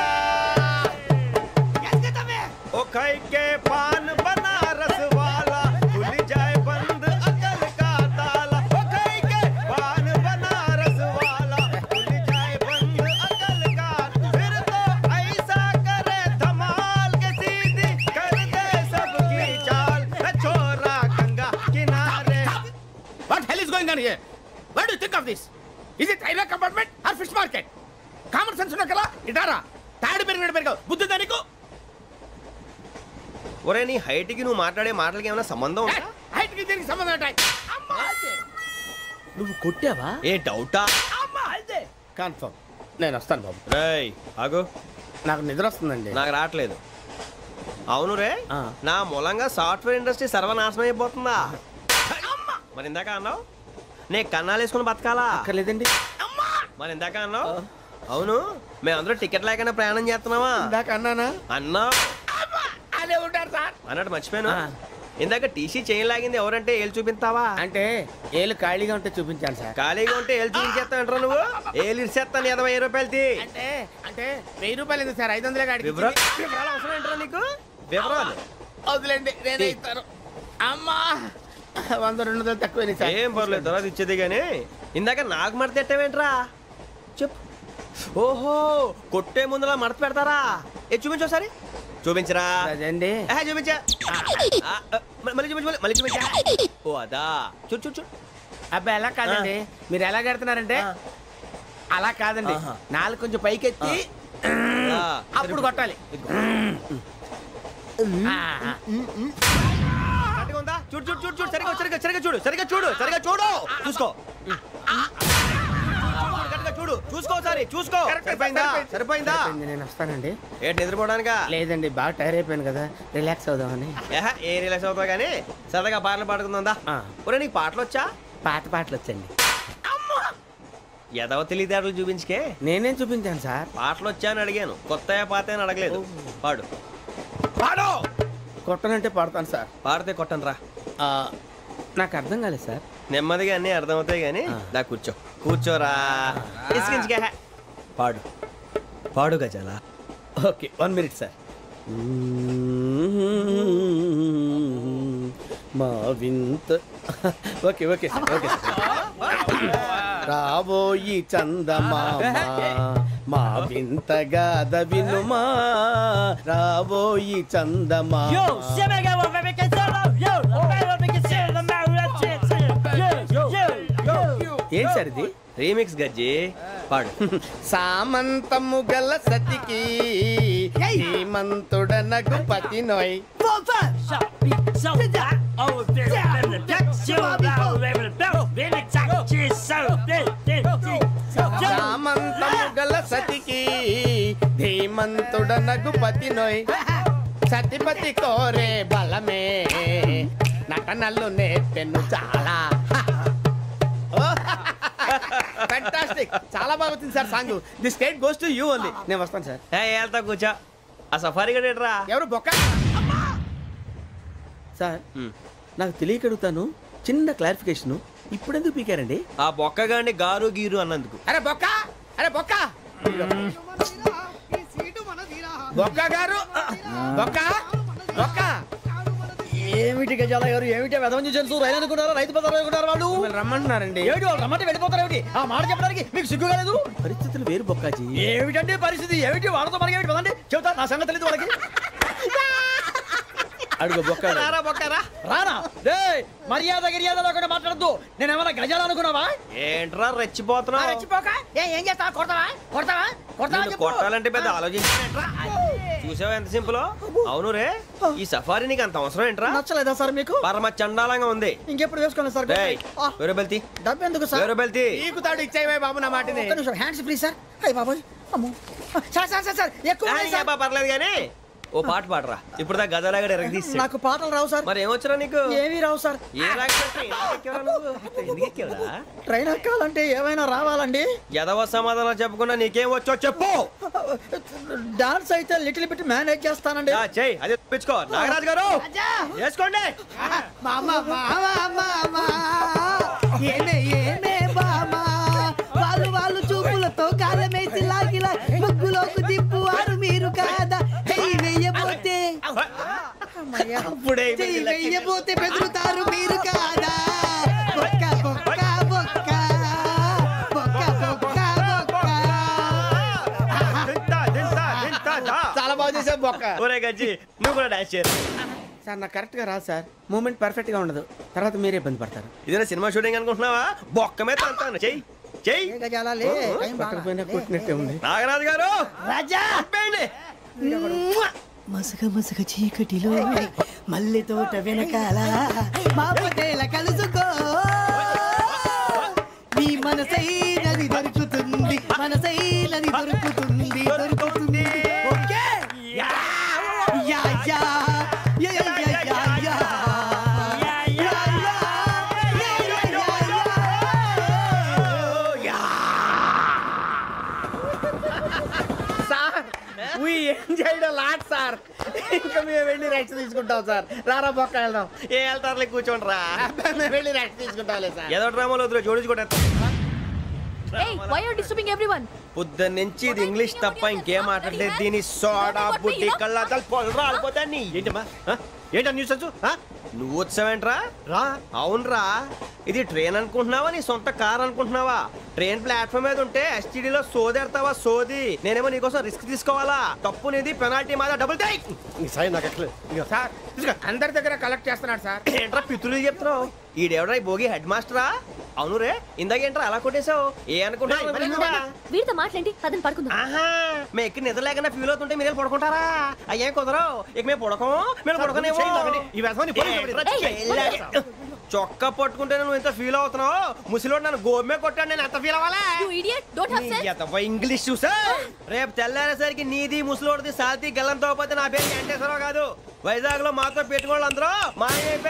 Speaker 1: ओ खाई के पान बनारस वाला खुल जाए बंद अकल का ताला ओ खाई के पान बनारस वाला खुल जाए बंद अकल का फिर तो ऐसा करे धमाल के सीधी कर दे सबकी चाल छोरा गंगा किनारे
Speaker 12: What hell is going on here? What do you think of this? Is it railway compartment or fish market? Common sense ఉన్న కదా ఇటారా తాడి పెరిగాడు బుద్ధి దానికి
Speaker 1: ఒరే నీ హైట్ కి నువ్వు మాట్లాడే మాటలకి ఏమైనా సంబంధం ఉందా?
Speaker 12: హైట్ కి దీనికి సంబంధం ఉంటాయి.
Speaker 4: నువ్వు కొట్టావా?
Speaker 1: ఏ డౌటా?
Speaker 12: కన్ఫర్మ్ నేను వస్తాను బాబు.
Speaker 1: రేయ్ ఆగు,
Speaker 12: నాకు నిద్ర వస్తుందండి.
Speaker 1: నాకు రావట్లేదు. అవును రే, నా మూలంగా సాఫ్ట్వేర్ ఇండస్ట్రీ సర్వనాశనం అయిపోతుందా? మరి ఇందాక అన్నావు నే కన్నాలు వేసుకుని బతకాలా?
Speaker 4: అక్కర్లేదండి.
Speaker 1: మరి ఇందాక అన్నావు అవును మేమందరూ టికెట్ లేకుండా ప్రయాణం చేస్తున్నావా?
Speaker 12: ఇందాక అన్నానా?
Speaker 1: అన్నా
Speaker 12: అదే ఉంటారు సార్
Speaker 1: అన్నట్టు మర్చిపోయాను. ఇందాక టీసీ చేయి లాగింది ఎవరంటే ఏళ్ళు చూపిస్తావా?
Speaker 12: అంటే ఏళ్ళు ఖాళీగా ఉంటే చూపించాను సార్.
Speaker 1: ఖాళీగా ఉంటే ఏళ్ళు చూపించేస్తానంటారా నువ్వు? ఏళ్ళు ఇచ్చేస్తాను 20 రూపాయలది.
Speaker 12: అంటే అంటే 1000 రూపాయలు ఎందుకు సార్? 500 కాడికి
Speaker 1: వివరాలు అవసరం ఏంటరా నీకు? వివరాలు
Speaker 12: వదిలేండి నేనే ఇస్తాను. అమ్మా 100-200 తక్కువ సార్.
Speaker 1: ఏం పర్లేదు తర్వాత ఇచ్చేది కానీ ఇందాక నాకు మడత ఎట్టవేంట్రా చెప్పు. ఓహో కొట్టే ముందులా మడత పెడతారా? ఏ చూపించు ఒకసారి. చూపించరా?
Speaker 12: అదండి
Speaker 1: చూపించా. మళ్ళీ చూపించు మళ్ళీ చూపించా. ఓ అదా చూడు చూడు చూడు.
Speaker 12: అబ్బాయి ఎలా కాదండి, మీరు ఎలా కడుతున్నారంటే అలా కాదండి, నాలుగు కొంచెం పైకెత్తి అప్పుడు కొట్టాలి.
Speaker 1: చూడు చూడు చూడు చూడు సరిగా సరిగా సరిగా చూడు సరిగా చూడు సరిగా చూడు చూసుకో చూడు చూసుకో సరే చూసుకో. సరిపోయిందా? సరిపోయిందా?
Speaker 12: నేను వస్తానండి.
Speaker 1: ఏంటి నిద్రపోవడానికా?
Speaker 12: లేదండి బాగా టైర్ అయిపోయాను కదా, రిలాక్స్ అవుదామని.
Speaker 1: ఏ రిలాక్స్ అవుతావు కానీ సరదాగా పాటలు పాడుకుందా? ఒరే నీకు పాటలు వచ్చా?
Speaker 12: పాత పాటలు వచ్చండి.
Speaker 1: ఎదవ తెలివితేటలు చూపించుకే.
Speaker 12: నేనేం చూపించాను సార్?
Speaker 1: పాటలు వచ్చా అని అడిగాను, కొత్త పాత అని అడగలేదు. పాడు పాడు.
Speaker 12: కొట్టనంటే పాడతాను సార్.
Speaker 1: పాడితే కొట్టను రా.
Speaker 12: నాకు అర్థం కాలేదు సార్.
Speaker 1: నెమ్మదిగా అన్నీ అర్థమవుతాయి కానీ దా కూర్చో. కూర్చోరా. పాడు పాడు గజాల.
Speaker 12: Okay 1 minute sir. మా వింత okay okay sir okay sir. రాబోయి చందమామ మా వింతగా దవినుమా రాబోయి చందమామ. ఏం సార్ ఇది?
Speaker 1: రీమిక్స్ గజ్జి. పాడు.
Speaker 12: సామంతము గల సతికి హేమంతుడనగు పతి నోయ్. సామంతము గల సతికి ధీమంతుడనగు పతి నోయ్. సతిపతి కోరే బలమే నటనలు నేర్పెను చాలా. ఫ్యాంటాస్టిక్, చాలా బాగా వచ్చింది sir song. The state goes to you only. నేను వస్తాను సార్.
Speaker 1: వెళ్తా కూర్చో. ఆ సఫారీ గడేట్రా
Speaker 12: ఎవరు బొక్క
Speaker 4: సార్ నాకు తెలియక అడుగుతాను, చిన్న క్లారిఫికేషన్. ఇప్పుడు ఎందుకు పీకారండి?
Speaker 1: ఆ బొక్కగాండి గారు గీరు అన్నందుకు.
Speaker 12: అరే బొక్క అరే బొక్క బొక్క గారు బొక్క బొక్క
Speaker 8: ఏమిటి గజాల గారు, ఏమిటి వెదవం చూసాను రైలు అనుకున్నారా, రైతు బజార్ అనుకున్నారు వాళ్ళు
Speaker 4: రమ్మంటున్నారండి.
Speaker 8: ఏమిటి వాళ్ళు రమ్మంటే వెళ్ళిపోతారు, ఏమిటి ఆ మాట చెప్పడానికి మీకు సిగ్గు కాలేదు?
Speaker 4: పరిస్థితులు వేరు బొక్కాజీ.
Speaker 8: ఏమిటండి పరిస్థితి, ఏమిటి వాళ్ళతో మనకి ఏమిటి పదండి చెబుతా, నా సంగతి తెలియదు వాళ్ళకి.
Speaker 4: అడుగు బొక్క
Speaker 8: రానా రే, మర్యాద గిర్యాద లేకుండా మాట్లాడద్దు. నేను ఏమైనా గజాలు అనుకున్నావా?
Speaker 1: ఏంట్రా రెచ్చిపోతున్నావు?
Speaker 8: రెచ్చిపోక ఏం చేస్తావా, కొడతావా కొడతావా కొడతావా చెప్పు.
Speaker 1: కొట్టాలంటే పెద్ద ఆలోచించారా? చూసావా ఎంత సింపుల్. అవును రే, ఈ సఫారీ నీకు అంత అవసరం ఏంట్రా?
Speaker 8: నచ్చలేదా సార్ మీకు?
Speaker 1: పరమ చండాలంగా ఉంది.
Speaker 8: ఇంకెప్పుడు వేసుకోండి సార్.
Speaker 1: వేరే బెల్తి
Speaker 8: డబ్బు ఎందుకు సార్?
Speaker 1: వేరే బెల్తి
Speaker 12: నీకు తాడు ఇచ్చేవే బాబు నా మాటని.
Speaker 8: Hands free sir. అయ్యి బాబోయ్ అమ్మో సార్ సార్ సార్ సార్ ఎక్కువ ఉన్నాయి సార్.
Speaker 1: పర్లేదు కానీ ఓ పాట పాడరా. ఇప్పుడు దా గదలాగడ ఎరగ తీసి.
Speaker 8: నాకు పాటలు రావు సార్.
Speaker 1: మరి ఏమొచ్చరా నీకు?
Speaker 8: ఏమీ రావు సార్.
Speaker 1: ఏ
Speaker 8: ట్రైన్ ఎక్కాలంటే ఏమైనా రావాలండి.
Speaker 1: ఎదవ సమాధానం చెప్పకుండా నీకేం వచ్చో చెప్పు.
Speaker 8: డాన్స్ అయితే లిటిల్ బిట్ మేనేజ్ చేస్తానండి.
Speaker 1: చెయ్యి అదే తెప్పించుకో. నాగరాజు గారు చేసుకోండి.
Speaker 13: వాళ్ళు చూపులతో కాలమేసి లాగిలా ముగ్గులోకి దిప్పువారు మీరు కాదా? చెయ్యి వెయ్యబోతే బెదురుతారు మీరు కాదా? బొక్క బొక్క బొక్క బొక్క బొక్క బొక్క.
Speaker 12: చాలా బాగా చేసావు బొక్క.
Speaker 1: ఒరే గజ్జి నువ్వు కూడా డాన్స్ చేయరు
Speaker 4: సార్. నాకు కరెక్ట్ గా రాదు సార్. మూమెంట్ పర్ఫెక్ట్ గా ఉండదు, తర్వాత మీరే ఇబ్బంది పడతారు.
Speaker 1: ఇదేనా సినిమా షూటింగ్ అనుకుంటున్నావా? బొక్క మీద అంటాను. చెయ్యి చెయ్యి.
Speaker 4: కొట్టినట్టే ఉంది.
Speaker 1: నాగరాజు గారు
Speaker 13: రాజా మసక మసక చీకటిలో మల్లె తోట వెనకాల మా పటేల కలుసుకో, నీ మనసైనది దొరుకుతుంది, మనసైనది దొరుకుతుంది దొరుకుతుంది. Okay yeah yeah yeah yeah yeah yeah.
Speaker 12: Lot sir. ఇంకా మేము వెళ్ళి రెస్ట్ తీసుకుంటాం సార్. రారా బొక్క వెళ్దాం.
Speaker 1: ఏ వెళ్తారులే కూర్చోండి రా.
Speaker 12: మేము వెళ్ళి రెస్ట్ తీసుకుంటాంలే సార్.
Speaker 1: ఏదో డ్రామాలో వద్దు జోడించుకుంటా. పొద్దున్న నుంచి ఇది ఇంగ్లీష్ తప్ప ఇంకేం మాట్లాడలేదు. దీని సోడా బుద్ధి కళ్ళ పొలు రాలిపోతా. నీ
Speaker 11: ఏంటమ్మా ఏంటా న్యూస్
Speaker 1: నువ్వు వచ్చావేంట్రా? రా. అవునరా, ఇది ట్రైన్ అనుకుంటున్నావా నీ సొంత కార్ అనుకుంటున్నావా? ట్రైన్ ప్లాట్ఫామ్ మీద ఉంటే ఎస్టీడీలో సోదేడతావా సోది. నేనేమో నీకోసం రిస్క్ తీసుకోవాలా? తప్పు నీది, పెనాల్టీ మాదా, డబుల్ టై.
Speaker 12: సార్ అందరి దగ్గర కలెక్ట్ చేస్తున్నాడు సార్.
Speaker 1: ఏంట్రా పితులు చెప్తున్నావు? ఈడెవడ్రా ఈ భోగి హెడ్ మాస్టరా? అవును రే, ఇందాకేంట్రా అలా కొట్టేశావు? ఏ అనుకుంటున్నావు?
Speaker 5: వీరితో మాట్లాడి పదని పడుకుందాం.
Speaker 1: ఆహా, మేము ఎక్కడ నిద్ర లేకుండా ఫీల్ అవుతుంటే మీరే పడుకుంటారా? అయ్యేం కుదరవు. ఇక మేము పడకం, మేము పడకనేమో. చొక్కా పట్టుకుంటే నువ్వు ఎంత ఫీల్ అవుతున్నావు? ముసలివాడు నన్ను గోమే కొట్టాడు, నేను ఎంత ఫీల్ అవ్వాలా? ఇంగ్లీష్ చూసా. రేపు తెల్లారేసరికి నీది ముసలివాడిది సాల్తీ గల్లంతో పోతే నా పేరు వెంకటేశ్వరరావు కాదు. వైజాగ్ లో మాతో పెట్టుకోవాలి అందరూ మాయమైపోయారు.